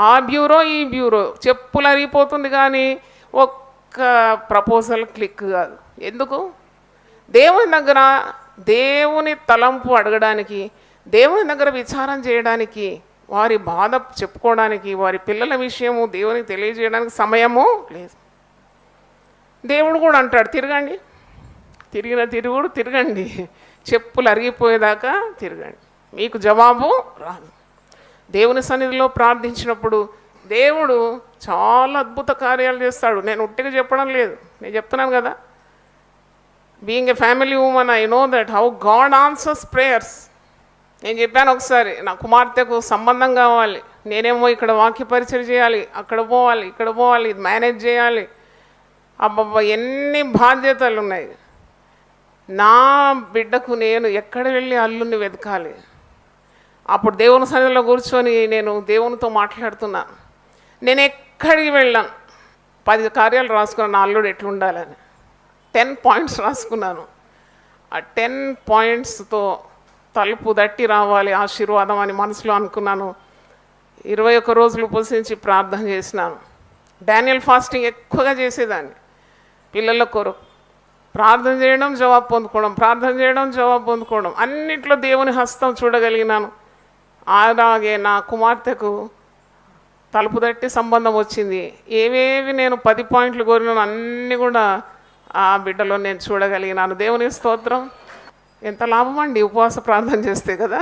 ఆ బ్యూరో ఈ బ్యూరో చెప్పులు అరిగిపోతుంది, కానీ ఒక్క ప్రపోజల్ క్లిక్ కాదు. ఎందుకు? దేవుని దగ్గర దేవుని తలంపు అడగడానికి, దేవుని దగ్గర విచారం చేయడానికి, వారి బాధ చెప్పుకోవడానికి, వారి పిల్లల విషయము దేవునికి తెలియజేయడానికి సమయము లేదు. దేవుడు కూడా అంటాడు, తిరగండి, తిరగండి, చెప్పులు అరిగిపోయేదాకా తిరగండి, మీకు జవాబు రాదు. దేవుని సన్నిధిలో ప్రార్థించినప్పుడు దేవుడు చాలా అద్భుత కార్యాలు చేస్తాడు. నేను ఉట్టిగా చెప్పడం లేదు, నేను చెప్తున్నాను కదా. Being a family women I know that how God answers prayers. నేను చెప్పాను ఒకసారి, నా కుమార్తెకు సంబంధం కావాలి, నేనేమో ఇక్కడ వాక్య పరిచయం చేయాలి, అక్కడ పోవాలి, ఇక్కడ పోవాలి, ఇది మేనేజ్ చేయాలి. అబ్బబ్బా, ఎన్ని బాధ్యతలు ఉన్నాయి. నా బిడ్డకు నేను ఎక్కడ వెళ్ళి అల్లుని వెతకాలి? అప్పుడు దేవుని సన్నిధిలో కూర్చొని నేను దేవునితో మాట్లాడుతున్నాను. నేను ఎక్కడికి వెళ్ళాను, 10 కార్యాలు రాసుకున్నాను, నా అల్లుడు ఎట్లుండాలని 10 పాయింట్స్ రాసుకున్నాను. ఆ 10 పాయింట్స్తో తలుపు దట్టి రావాలి ఆశీర్వాదం అని మనసులో అనుకున్నాను. 21 రోజులు ఉపవసించి ప్రార్థన చేసినాను. డానియల్ ఫాస్టింగ్ ఎక్కువగా చేసేదాన్ని. పిల్లల కొరకు ప్రార్థన చేయడం, జవాబు పొందుకోవడం, ప్రార్థన చేయడం, జవాబు పొందుకోవడం, అన్నిట్లో దేవుని హస్తం చూడగలిగినాను. అలాగే నా కుమార్తెకు తలుపు తట్టి సంబంధం వచ్చింది. ఏవేవి నేను 10 పాయింట్లు కోరినాను అన్నీ కూడా ఆ బిడ్డలో నేను చూడగలిగినాను. దేవుని స్తోత్రం. ఎంత లాభం అండి ఉపవాస ప్రార్థన చేస్తే కదా,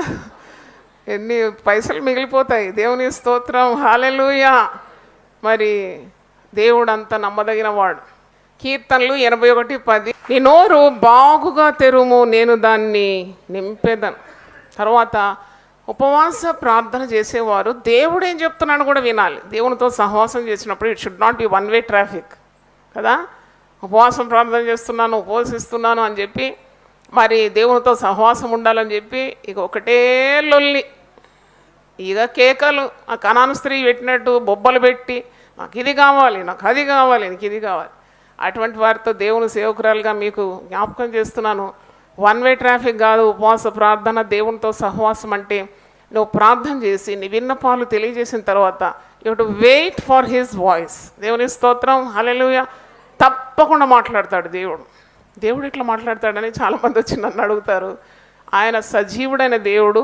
ఎన్ని పైసలు మిగిలిపోతాయి. దేవుని స్తోత్రం, హల్లెలూయా. మరి దేవుడు అంత నమ్మదగిన వాడు. కీర్తనలు 81:10, నీ నోరు బాగుగా తెరుము, నేను దాన్ని నింపేదను. తర్వాత ఉపవాస ప్రార్థన చేసేవారు దేవుడు ఏం చెప్తున్నాడు కూడా వినాలి. దేవునితో సహవాసం చేసినప్పుడు it should not be one way traffic కదా. ఉపవాసం ప్రార్థన చేస్తున్నాను, ఉపవసిస్తున్నాను అని చెప్పి మరి దేవునితో సహవాసం ఉండాలని చెప్పి ఇక ఒకటే లొల్లి, ఇక కేకలు, ఆ కనాను స్త్రీ పెట్టినట్టు బొబ్బలు పెట్టి నాకు ఇది కావాలి, నాకు అది కావాలి, నాకు ఇది కావాలి. అటువంటి వారితో దేవుని సేవకురాలుగా మీకు జ్ఞాపకం చేస్తున్నాను. వన్ వే ట్రాఫిక్ కాదు ఉపవాస ప్రార్థన. దేవునితో సహవాసం అంటే నువ్వు ప్రార్థన చేసి నీ విన్నపాలు తెలియజేసిన తర్వాత you to wait for his voice. దేవుని స్తోత్రం, హల్లెలూయా. తప్పకుండా మాట్లాడతాడు దేవుడు. దేవుడు ఇట్లా మాట్లాడతాడని చాలామంది వచ్చి నన్ను అడుగుతారు. ఆయన సజీవుడైన దేవుడు,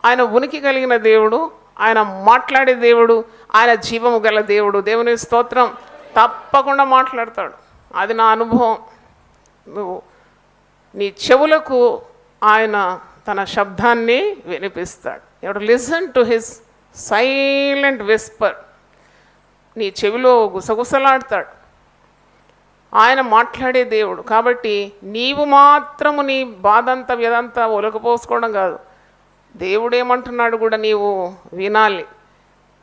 ఆయన ఉనికి కలిగిన దేవుడు, ఆయన మాట్లాడే దేవుడు, ఆయన జీవము గల దేవుడు. దేవుని స్తోత్రం. తప్పకుండా మాట్లాడతాడు. అది నా అనుభవం. నువ్వు నీ చెవులకు ఆయన తన శబ్దాన్ని వినిపిస్తాడు. You have to listen to his silent whisper. నీ చెవిలో గుసగుసలాడతాడు. ఆయన మాట్లాడే దేవుడు. కాబట్టి నీవు మాత్రము నీ బాధంతా వ్యదంతా ఒలకపోసుకోవడం కాదు, దేవుడు ఏమంటున్నాడు కూడా నీవు వినాలి.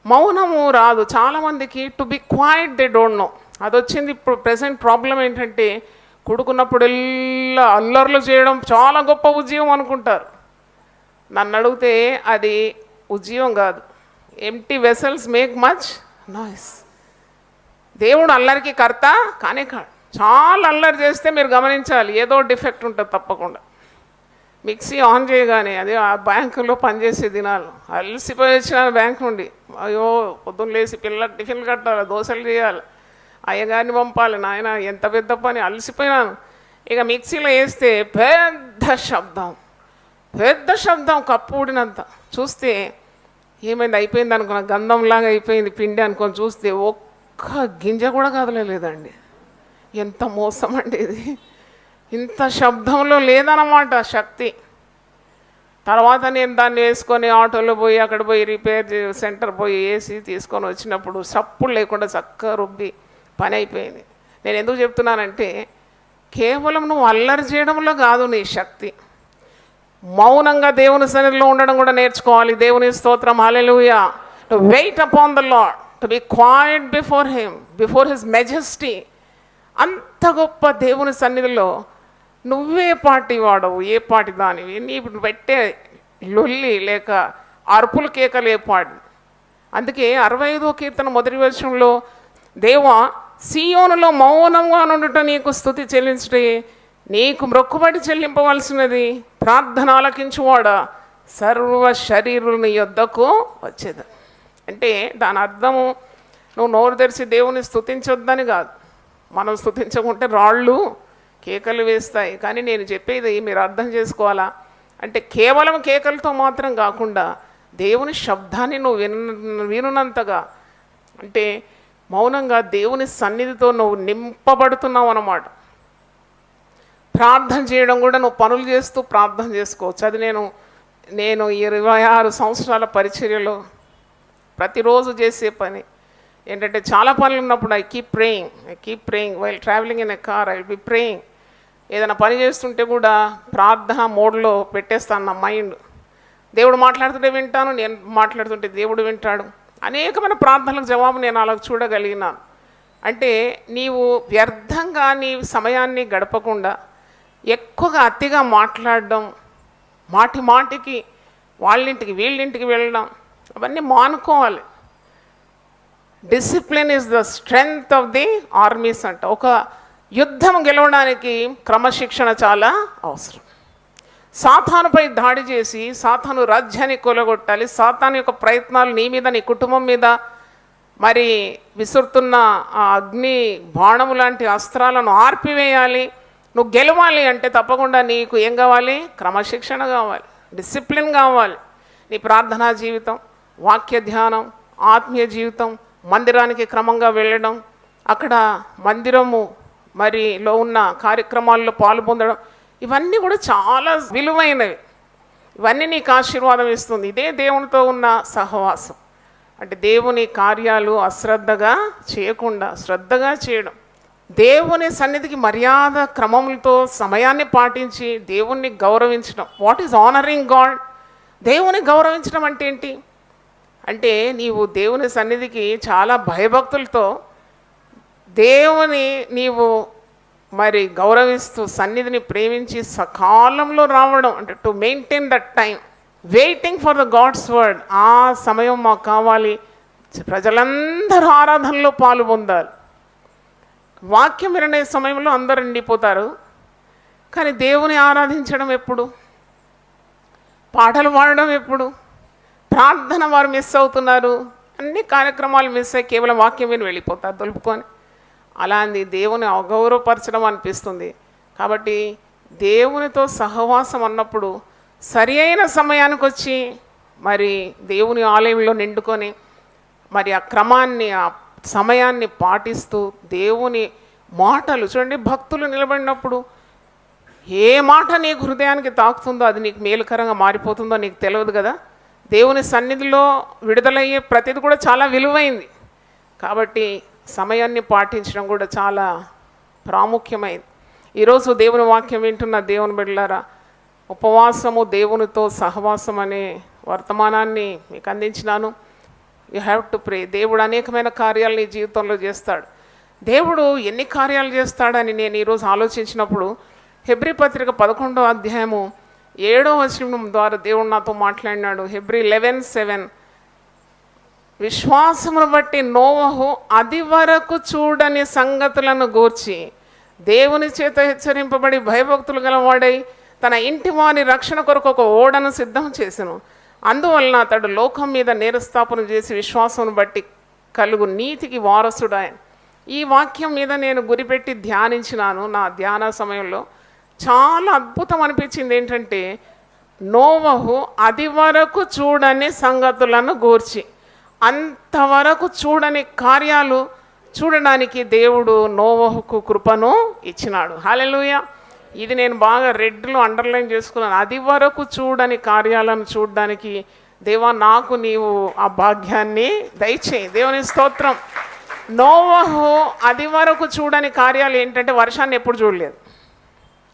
మౌనము రాదు చాలామందికి. To be quiet they don't know. అది వచ్చింది ఇప్పుడు. ప్రెసెంట్ ప్రాబ్లం ఏంటంటే కొడుకున్నప్పుడు ఎల్లా అల్లర్లు చేయడం చాలా గొప్ప ఉద్యోగం అనుకుంటారు. నన్ను అడిగితే అది ఉద్యోగం కాదు. Empty vessels make much noise. దేవుడు అల్లరికి కర్త కానే కాడు. చాలా అల్లరి చేస్తే మీరు గమనించాలి, ఏదో డిఫెక్ట్ ఉంటుంది తప్పకుండా. మిక్సీ ఆన్ చేయగానే అదే ఆ బ్యాంకులో పనిచేసే దినాలు, అలసిపోయి వచ్చిన బ్యాంక్ నుండి, అయ్యో పొద్దున్న లేచి పిల్లలకు టిఫిన్లు కట్టాలి, దోశలు చేయాలి, అయ్యగారిని పంపాలి, నాయన ఎంత పెద్ద పని, అలసిపోయినాను. ఇక మిక్సీలో వేస్తే పెద్ద శబ్దం కప్పు ఊడినంత. చూస్తే ఏమైంది, అయిపోయింది అనుకున్నా, గంధంలాగా అయిపోయింది పిండి అనుకొని చూస్తే ఒక్క గింజ కూడా కదలలేదండి. ఎంత మోసం అండి ఇది! ఇంత శబ్దంలో లేదన్నమాట శక్తి. తర్వాత నేను దాన్ని వేసుకొని ఆటోలో పోయి అక్కడ పోయి రిపేర్ సెంటర్ పోయి వేసి తీసుకొని వచ్చినప్పుడు సప్పుడు లేకుండా చక్కగా రుబ్బి పని అయిపోయింది. నేను ఎందుకు చెప్తున్నానంటే, కేవలం నువ్వు అల్లరి చేయడంలో కాదు నీ శక్తి, మౌనంగా దేవుని సన్నిధిలో ఉండడం కూడా నేర్చుకోవాలి. దేవుని స్తోత్రం, hallelujah. To wait upon the Lord, to be quiet before him, before his majesty. అంత గొప్ప దేవుని సన్నిధిలో నువ్వే పాటి వాడవు, ఏ పాటి దానివి, నీ పెట్టే లొల్లి లేక అరుపులు కేకలు ఏ పాటి. అందుకే 65వ కీర్తన మొదటి వచనంలో, దేవా సీయోనులో మౌనంగా నుండుట నీకు స్తుతి చెల్లించుటే, నీకు మొక్కుబడి చెల్లింపవలసినది, ప్రార్థన ఆలకించువాడా సర్వ శరీరుని యొద్దకు వచ్చేది. అంటే దాని అర్థము నువ్వు నోరు తెరిచి దేవుని స్తుతించొద్దని కాదు. మనం స్తుతించకుంటే రాళ్ళు కేకలు వేస్తాయి. కానీ నేను చెప్పేది మీరు అర్థం చేసుకోవాలా అంటే, కేవలం కేకలతో మాత్రం కాకుండా దేవుని శబ్దాన్ని నువ్వు వినునంతగా, అంటే మౌనంగా దేవుని సన్నిధితో నువ్వు నింపబడుతున్నావు అన్నమాట. ప్రార్థన చేయడం కూడా నువ్వు పనులు చేస్తూ ప్రార్థన చేసుకోవచ్చు. అది నేను 26 సంవత్సరాల పరిచర్యలో ప్రతిరోజు చేసే పని ఏంటంటే, చాలా పనులు ఉన్నప్పుడు I keep praying while travelling in a car, I will be praying. ఏదైనా పని చేస్తుంటే కూడా ప్రార్థన మోడ్లో పెట్టేస్తాను నా మైండ్. దేవుడు మాట్లాడుతుంటే వింటాను, నేను మాట్లాడుతుంటే దేవుడు వింటాడు. అనేకమైన ప్రార్థనలకు జవాబు నేను అలా చూడగలిగినాను. అంటే నీవు వ్యర్థంగా నీ సమయాన్ని గడపకుండా ఎక్కువగా అతిగా మాట్లాడడం, మాటికి వాళ్ళింటికి వీళ్ళింటికి వెళ్ళడం, అవన్నీ మానుకోవాలి. Discipline is the strength of the armies అంట. ఒక యుద్ధం గెలవడానికి క్రమశిక్షణ చాలా అవసరం. సాతానుపై దాడి చేసి సాతాను రాజ్యాన్ని కూలగొట్టాలి. సాతాను యొక్క ప్రయత్నాలు నీ మీద, నీ కుటుంబం మీద మరి విసురుతున్న ఆ అగ్ని బాణము లాంటి అస్త్రాలను ఆర్పివేయాలి. నువ్వు గెలవాలి అంటే తప్పకుండా నీకు ఏం కావాలి? క్రమశిక్షణ కావాలి, డిసిప్లిన్ కావాలి. నీ ప్రార్థనా జీవితం, వాక్య ధ్యానం, ఆత్మీయ జీవితం, మందిరానికి క్రమంగా వెళ్ళడం, అక్కడ మందిరము మరిలో ఉన్న కార్యక్రమాల్లో పాల్పొందడం, ఇవన్నీ కూడా చాలా విలువైనవి. ఇవన్నీ నీకు ఆశీర్వాదం ఇస్తుంది. ఇదే దేవునితో ఉన్న సహవాసం. అంటే దేవుని కార్యాలు అశ్రద్ధగా చేయకుండా శ్రద్ధగా చేయడం, దేవుని సన్నిధికి మర్యాద క్రమములతో సమయాన్ని పాటించి దేవుణ్ణి గౌరవించడం. What is honouring God? దేవుని గౌరవించడం అంటే ఏంటి అంటే, నీవు దేవుని సన్నిధికి చాలా భయభక్తులతో దేవుని నీవు మరి గౌరవిస్తూ సన్నిధిని ప్రేమించి సకాలంలో రావడం, అంటే to maintain that time, waiting for the God's word. ఆ సమయం మాకు కావాలి. ప్రజలందరూ ఆరాధనలో పాలు పొందాలి. వాక్యం వినే సమయంలో అందరూ నిండిపోతారు, కానీ దేవుని ఆరాధించడం ఎప్పుడు? పాటలు పాడడం ఎప్పుడు? ప్రార్థన వారు మిస్ అవుతున్నారు. అన్ని కార్యక్రమాలు మిస్ అయ్యి కేవలం వాక్యం విని వెళ్ళిపోతారు దులుపుకొని. అలాంటి దేవుని అగౌరవపరచడం అనిపిస్తుంది. కాబట్టి దేవునితో సహవాసం అన్నప్పుడు సరి అయిన సమయానికి వచ్చి మరి దేవుని ఆలయంలో నిండుకొని మరి ఆ క్రమాన్ని, ఆ సమయాన్ని పాటిస్తూ దేవుని మాటలు చూడండి. భక్తులు నిలబడినప్పుడు ఏ మాట నీకు హృదయానికి తాకుతుందో అది నీకు మేలుకరంగా మారిపోతుందో నీకు తెలియదు కదా. దేవుని సన్నిధిలో విడుదలయ్యే ప్రతిది కూడా చాలా విలువైంది. కాబట్టి సమయాన్ని పాటించడం కూడా చాలా ప్రాముఖ్యమైంది. ఈరోజు దేవుని వాక్యం వింటున్న దేవుని బిడ్డలారా, ఉపవాసము దేవునితో సహవాసం అనే వర్తమానాన్ని మీకు అందించినాను. You have to pray. దేవుడు అనేకమైన కార్యాలు నీ జీవితంలో చేస్తాడు. దేవుడు ఎన్ని కార్యాలు చేస్తాడని నేను ఈరోజు ఆలోచించినప్పుడు హెబ్రీ పత్రిక 11వ అధ్యాయము 7వ వచనం ద్వారా దేవుడు నాతో మాట్లాడినాడు. హెబ్రీ 11:7, విశ్వాసమును బట్టి నోవహు అది వరకు చూడని సంగతులను గూర్చి దేవుని చేత హెచ్చరింపబడి భయభక్తులు గలవాడై తన ఇంటి వారి రక్షణ కొరకు ఒక ఓడను సిద్ధం చేసెను. అందువలన అతడు లోకం మీద నేరస్థాపన చేసి విశ్వాసం బట్టి కలుగు నీతికి వారసుడాయన. ఈ వాక్యం మీద నేను గురిపెట్టి ధ్యానించినాను. నా ధ్యాన సమయంలో చాలా అద్భుతం అనిపించింది. ఏంటంటే నోవహు అది వరకు చూడని సంగతులను గూర్చి, అంతవరకు చూడని కార్యాలు చూడడానికి దేవుడు నోవహుకు కృపను ఇచ్చినాడు. హల్లెలూయా. ఇది నేను బాగా రెడ్లో అండర్లైన్ చేసుకున్నాను. అది వరకు చూడని కార్యాలను చూడడానికి దేవా నాకు నీవు ఆ భాగ్యాన్ని దయచేయి. దేవుని స్తోత్రం. నోవహు అది వరకు చూడని కార్యాలు ఏంటంటే వర్షాన్ని ఎప్పుడు చూడలేదు.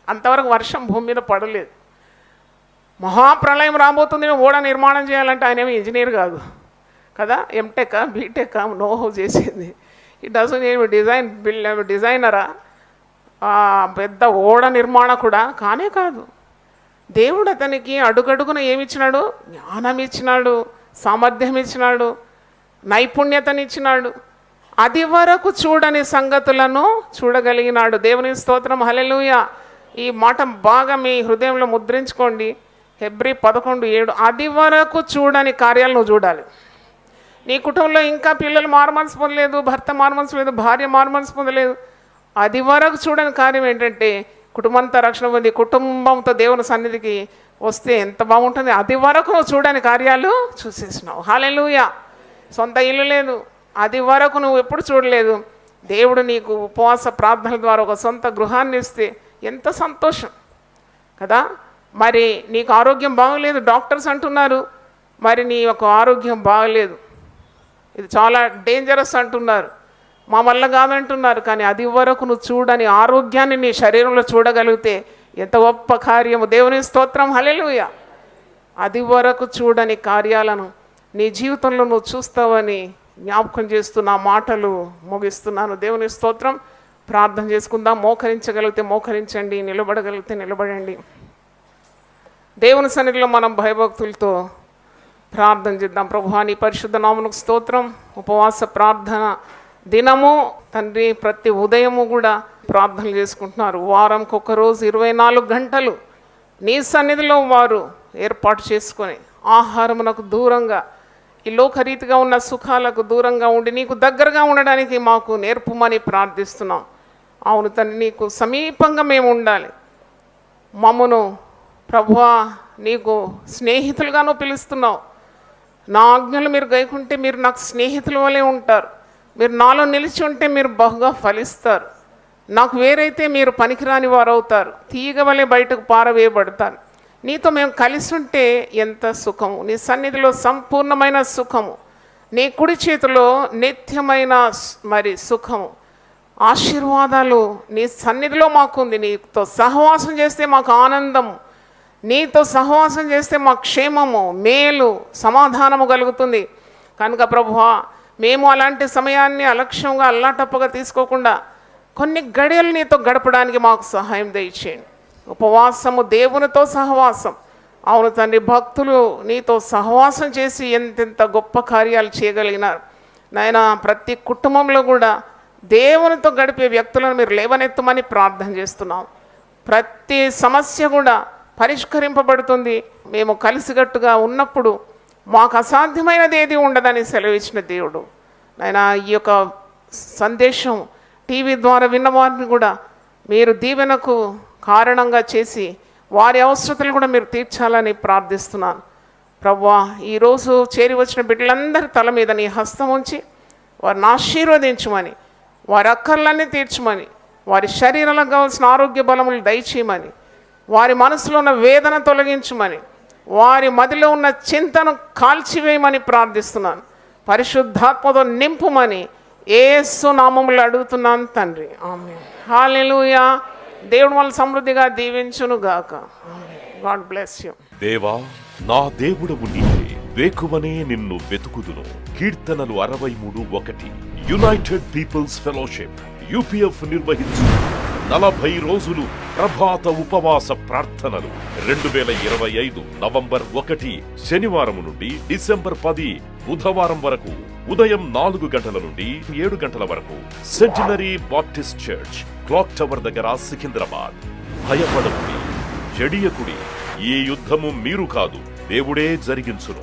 అంతవరకు వర్షం భూమి మీద పడలేదు. మహాప్రళయం రాబోతుంది, ఓడ నిర్మాణం చేయాలంటే ఆయన ఏమి ఇంజనీర్ కాదు కదా, ఎంటెక్ బీటెక్ నోహు చేసింది. ఇట్ డజంట్ ఏమి డిజైనరా, పెద్ద ఓడ నిర్మాణకుడా కానే కాదు. దేవుడు అతనికి అడుగడుగున ఏమిచ్చినాడు? జ్ఞానం ఇచ్చినాడు, సామర్థ్యం ఇచ్చినాడు, నైపుణ్యతనిచ్చినాడు. అది వరకు చూడని సంగతులను చూడగలిగినాడు. దేవుని స్తోత్రం. హల్లెలూయా. ఈ మాట బాగా మీ హృదయంలో ముద్రించుకోండి. హెబ్రీ 11:7. అది వరకు చూడని కార్యాలు నువ్వు చూడాలి. నీ కుటుంబంలో ఇంకా పిల్లలు మారుమనసు పొందలేదు, భర్త మారుమనసు లేదు, భార్య మారుమనసు పొందలేదు. అది వరకు చూడని కార్యం ఏంటంటే కుటుంబంతో రక్షణ పొంది కుటుంబంతో దేవుని సన్నిధికి వస్తే ఎంత బాగుంటుంది. అది వరకు నువ్వు చూడని కార్యాలు చూసేసినావు. హల్లెలూయా. సొంత ఇల్లు లేదు, అది వరకు నువ్వు ఎప్పుడు చూడలేదు. దేవుడు నీకు ఉపవాస ప్రార్థనల ద్వారా ఒక సొంత గృహాన్ని ఇస్తే ఎంత సంతోషం కదా. మరి నీకు ఆరోగ్యం బాగలేదు, డాక్టర్స్ అంటున్నారు మరి నీ యొక్క ఆరోగ్యం బాగలేదు, ఇది చాలా డేంజరస్ అంటున్నారు, మా వల్ల కాదంటున్నారు. కానీ అది వరకు నువ్వు చూడని ఆరోగ్యాన్ని నీ శరీరంలో చూడగలిగితే ఎంత గొప్ప కార్యము. దేవుని స్తోత్రం. హల్లెలూయా. అది వరకు చూడని కార్యాలను నీ జీవితంలో నువ్వు చూస్తావని జ్ఞాపకం చేస్తూ నా మాటలు ముగిస్తున్నాను. దేవుని స్తోత్రం. ప్రార్థన చేసుకుందాం. మోకరించగలిగితే మోకరించండి, నిలబడగలిగితే నిలబడండి. దేవుని సన్నిధిలో మనం భయభక్తులతో ప్రార్థన చేద్దాం. ప్రభువా నీ పరిశుద్ధ నామమునకు స్తోత్రం. ఉపవాస ప్రార్థన దినము తండ్రి ప్రతి ఉదయము కూడా ప్రార్థనలు చేసుకుంటున్నారు. వారంకి ఒక రోజు 24 గంటలు నీ సన్నిధిలో వారు ఏర్పాటు చేసుకొని ఆహారమునకు దూరంగా, ఈ లోకరీతిగా ఉన్న సుఖాలకు దూరంగా ఉండి నీకు దగ్గరగా ఉండడానికి మాకు నేర్పుమని ప్రార్థిస్తున్నాం. అవును తండ్రి, నీకు సమీపంగా మేము ఉండాలి. మమ్మను ప్రభువా నీకు స్నేహితులుగాను పిలుస్తున్నావు. నా ఆజ్ఞలు మీరు గైకుంటే మీరు నాకు స్నేహితుల వలె ఉంటారు. మీరు నాలో నిలిచి ఉంటే మీరు బహుగా ఫలిస్తారు. నాకు వేరైతే మీరు పనికిరాని వారు అవుతారు, తీగ వలె బయటకు పారవేయబడతారు. నీతో మేము కలిసి ఉంటే ఎంత సుఖము. నీ సన్నిధిలో సంపూర్ణమైన సుఖము, నీ కుడి చేతిలో నిత్యమైన మరి సుఖము, ఆశీర్వాదాలు నీ సన్నిధిలో మాకుంది. నీతో సహవాసం చేస్తే మాకు ఆనందము, నీతో సహవాసం చేస్తే మా క్షేమము, మేలు, సమాధానము కలుగుతుంది. కనుక ప్రభువా మేము అలాంటి సమయాన్ని అలక్ష్యంగా అల్లాటప్పగా తీసుకోకుండా కొన్ని గడియలు నీతో గడపడానికి మాకు సహాయం దయచేయండి. ఉపవాసము దేవునితో సహవాసం. అవును తండ్రి, భక్తులు నీతో సహవాసం చేసి ఎంతెంత గొప్ప కార్యాలు చేయగలిగినారు. నాయన ప్రతి కుటుంబంలో కూడా దేవునితో గడిపే వ్యక్తులను మీరు లేవనెత్తమని ప్రార్థన చేస్తున్నాం. ప్రతి సమస్య కూడా పరిష్కరింపబడుతుంది. మేము కలిసికట్టుగా ఉన్నప్పుడు మాకు అసాధ్యమైనది ఏది ఉండదని సెలవిచ్చిన దేవుడు. నాయనా ఈ యొక్క సందేశం టీవీ ద్వారా విన్నవారిని కూడా మీరు దీవెనకు కారణంగా చేసి వారి అవసరతలు కూడా మీరు తీర్చాలని ప్రార్థిస్తున్నాను. ప్రభువా ఈరోజు చేరి వచ్చిన బిడ్డలందరి తల మీద నీ హస్తం ఉంచి వారిని ఆశీర్వదించమని, వారి అక్కర్లన్నీ తీర్చమని, వారి శరీరాలకు కావాల్సిన ఆరోగ్య బలములు దయచేయమని, వారి మనసులో ఉన్న వేదన తొలగించమని, వారి మదిలో ఉన్న చింతను కాల్చివేయమని ప్రార్థిస్తున్నాను. పరిశుద్ధాత్మతో నింపుమని యేసు నామములో అడుగుతున్నాను తండ్రి. ఆమేన్. హల్లెలూయా. దేవుడు మనల్ని సమృద్ధిగా దీవించును గాక. God bless you. దేవా నా దేవుడవు నీవే, వేకువనే నిన్ను వెతుకుదును. కీర్తనలు 63:1. యునైటెడ్ పీపుల్స్ ఫెలోషిప్ యూపీఎఫ్ నిర్వహించు 40 రోజులు ప్రభాత ఉపవాస ప్రార్థనలు 2025 నవంబర్ 1 శనివారం నుండి డిసెంబర్ 10 బుధవారం వరకు ఉదయం 4 గంటల నుండి 7 గంటల వరకు centenary Baptist church, clock tower దగ్గర సికింద్రాబాద్. భయపడకుడి, జడియకుడి, ఈ యుద్ధము మీరు కాదు, దేవుడే జరిగించును.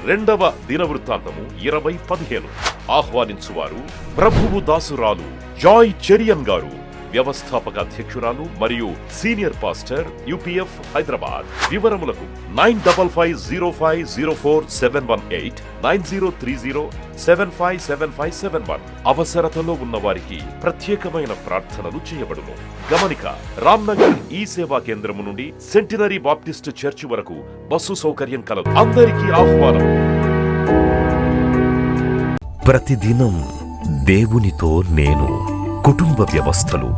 2వ దినవృత్తాంతము 20:15. ఆహ్వానించువారు ప్రభువు దాసురాలు జాయ్ చెరియన్ గారు, వ్యవస్థాపక అధ్యక్షురాలు మరియు సీనియర్ పాస్టర్ UPF హైదరాబాద్. వివరములకు 9505047718 9030757571. అవసరతలో ఉన్న వారికి ప్రత్యేకమైన ప్రార్థనలు చేయబడును. గమనిక: రామ్నగర్ ఈ సేవా కేంద్రము నుండి సెంటినరీ బాప్టిస్ట్ చర్చి వరకు బస్సు సౌకర్యం కలదు. అందరికీ ఆహ్వానం. ప్రతిదినం దేవునితో నేను. కుటుంబ వ్యవస్థలు,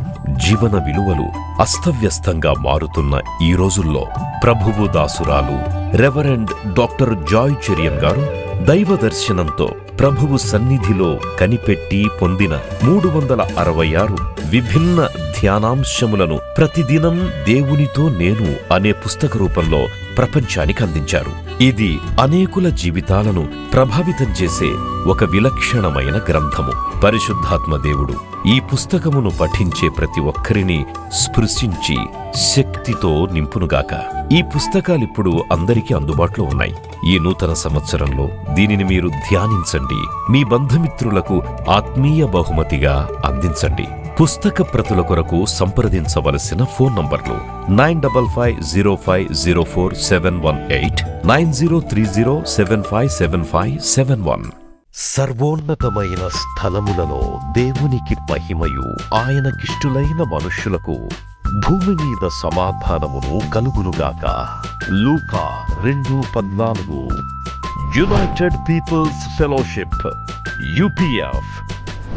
జీవన విలువలు అస్తవ్యస్తంగా మారుతున్న ఈ రోజుల్లో ప్రభువు దాసురాలు రెవరెండ్ డాక్టర్ జాయ్ చెరియన్ గారు దైవ దర్శనంతో ప్రభువు సన్నిధిలో కనిపెట్టి పొందిన 366 విభిన్న ధ్యానాంశములను ప్రతిదినం దేవునితో నేను అనే పుస్తక రూపంలో ప్రపంచానికి అందించారు. ఇది అనేకుల జీవితాలను ప్రభావితం చేసే ఒక విలక్షణమైన గ్రంథము. పరిశుద్ధాత్మ దేవుడు ఈ పుస్తకమును పఠించే ప్రతి ఒక్కరిని స్పృశించి శక్తితో నింపునుగాక. ఈ పుస్తకాలిప్పుడు అందరికీ అందుబాటులో ఉన్నాయి. ఈ నూతన సంవత్సరంలో దీనిని మీరు ధ్యానించండి, మీ బంధుమిత్రులకు ఆత్మీయ బహుమతిగా అందించండి. పుస్తక ప్రతుల కొరకు సంప్రదించవలసిన ఫోన్ నంబర్లు 9505044718 9030757571. సర్వోన్నతమైన స్థలములలో దేవునికి మహిమయు ఆయనకిష్టులైన మనుష్యులకు భూమి మీద సమాధానమును కలుగునుగాక. లూకా 2:14. United peoples fellowship UPF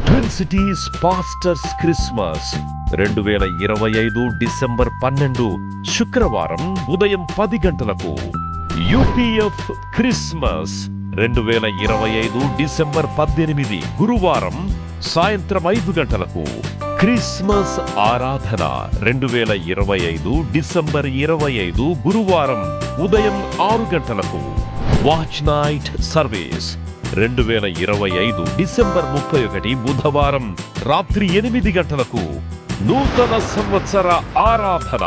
twin cities pastors Christmas 2025 December 12 శుక్రవారం ఉదయం 10 గంటలకు. UPF క్రిస్మస్ 2025 డిసెంబర్ 18 గురువారం సాయంత్రం 5 గంటలకు. క్రిస్మస్ ఆరాధన 2025 డిసెంబర్ 25 గురువారం ఉదయం 6 గంటలకు. వాచ్ నైట్ సర్వీస్ 2025 డిసెంబర్ 31 బుధవారం రాత్రి 8 గంటలకు. నూతన సంవత్సర ఆరాధన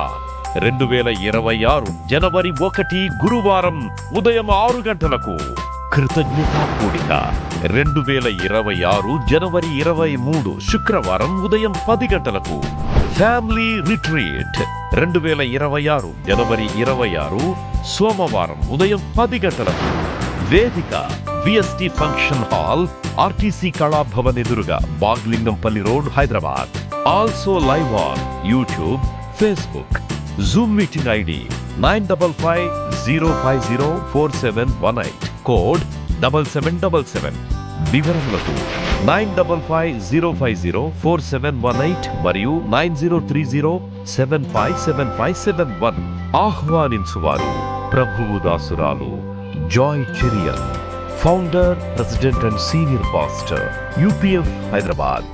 2026 జనవరి 1 గురువారం ఉదయం 6 గంటలకు. కృతజ్ఞతా కూడిక 2026 జనవరి 23 శుక్రవారం ఉదయం 10 గంటలకు. ఫ్యామిలీ రిట్రీట్ 2026 జనవరి 26 సోమవారం ఉదయం 10 గంటలకు. వేదిక VST function hall, RTC Kalabhavan ఎదురుగా, Baghlingampally road, Hyderabad. Also live on YouTube, Facebook. Zoom meeting ID 9550504718 code 7777. వివరములకు 9550504718 మరియు 9030757571. ఆహ్వానించువారు ప్రభువు దాసురాలు Joy Cherian, founder, president and senior pastor UPF Hyderabad.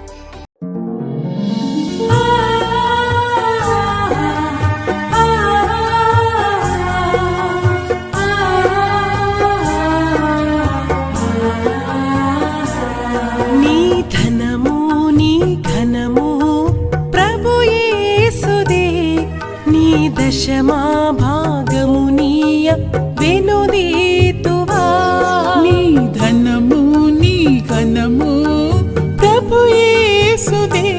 దశమా భాగమునీయ వెనుదీతువా. నీ ధనము నీ ఘనము ప్రభు యేసుదే,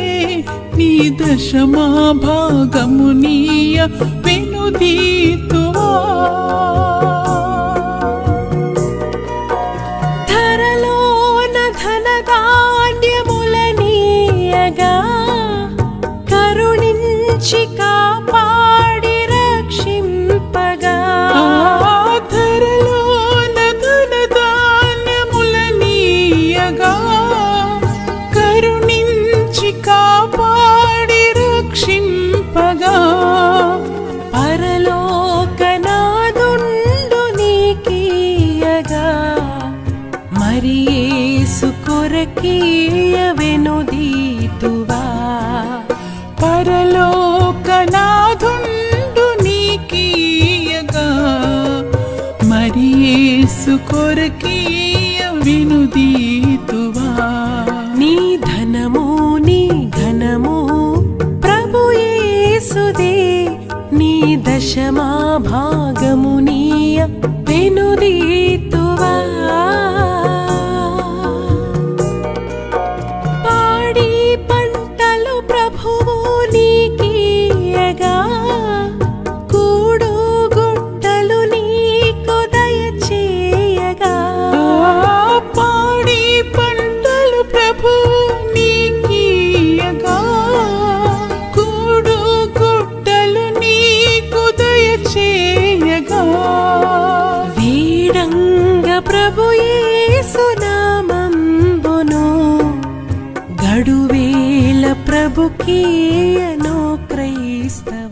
నీ దశమా భాగమునీయ వెనుదీతువా. ధరలోన ధనధాన్యములనీయగా కరుణించి కాపాడి రక్షింపగా. ధరలోన ధనధాన్యములనీయగా కరుణించి కాపాడి రక్షింపగా. పరలోకనాదుండు నీకీయగా మరి యేసు కొరకీయ వెనుదీతువా. పరలోకనాదుండు నీకీయగా మరి యేసు కొరకీయ వెనుదీతువా. నీ ధనము నీ ఘనము యేసుదే నీ దశమా భాగమునీయ వెనుదీతువా పాడి పంటలు ప్రభువు నీకీయగా కూడు గుట్టలు నీకు దయచేయగా పాడి పంటలు ప్రభువు నీకీయగా కూడు గుట్టలు నీకు దయచేయగా వీడంగ ప్రభు యేసు నామంబును గడువేల ప్రభుకీయను క్రైస్తవ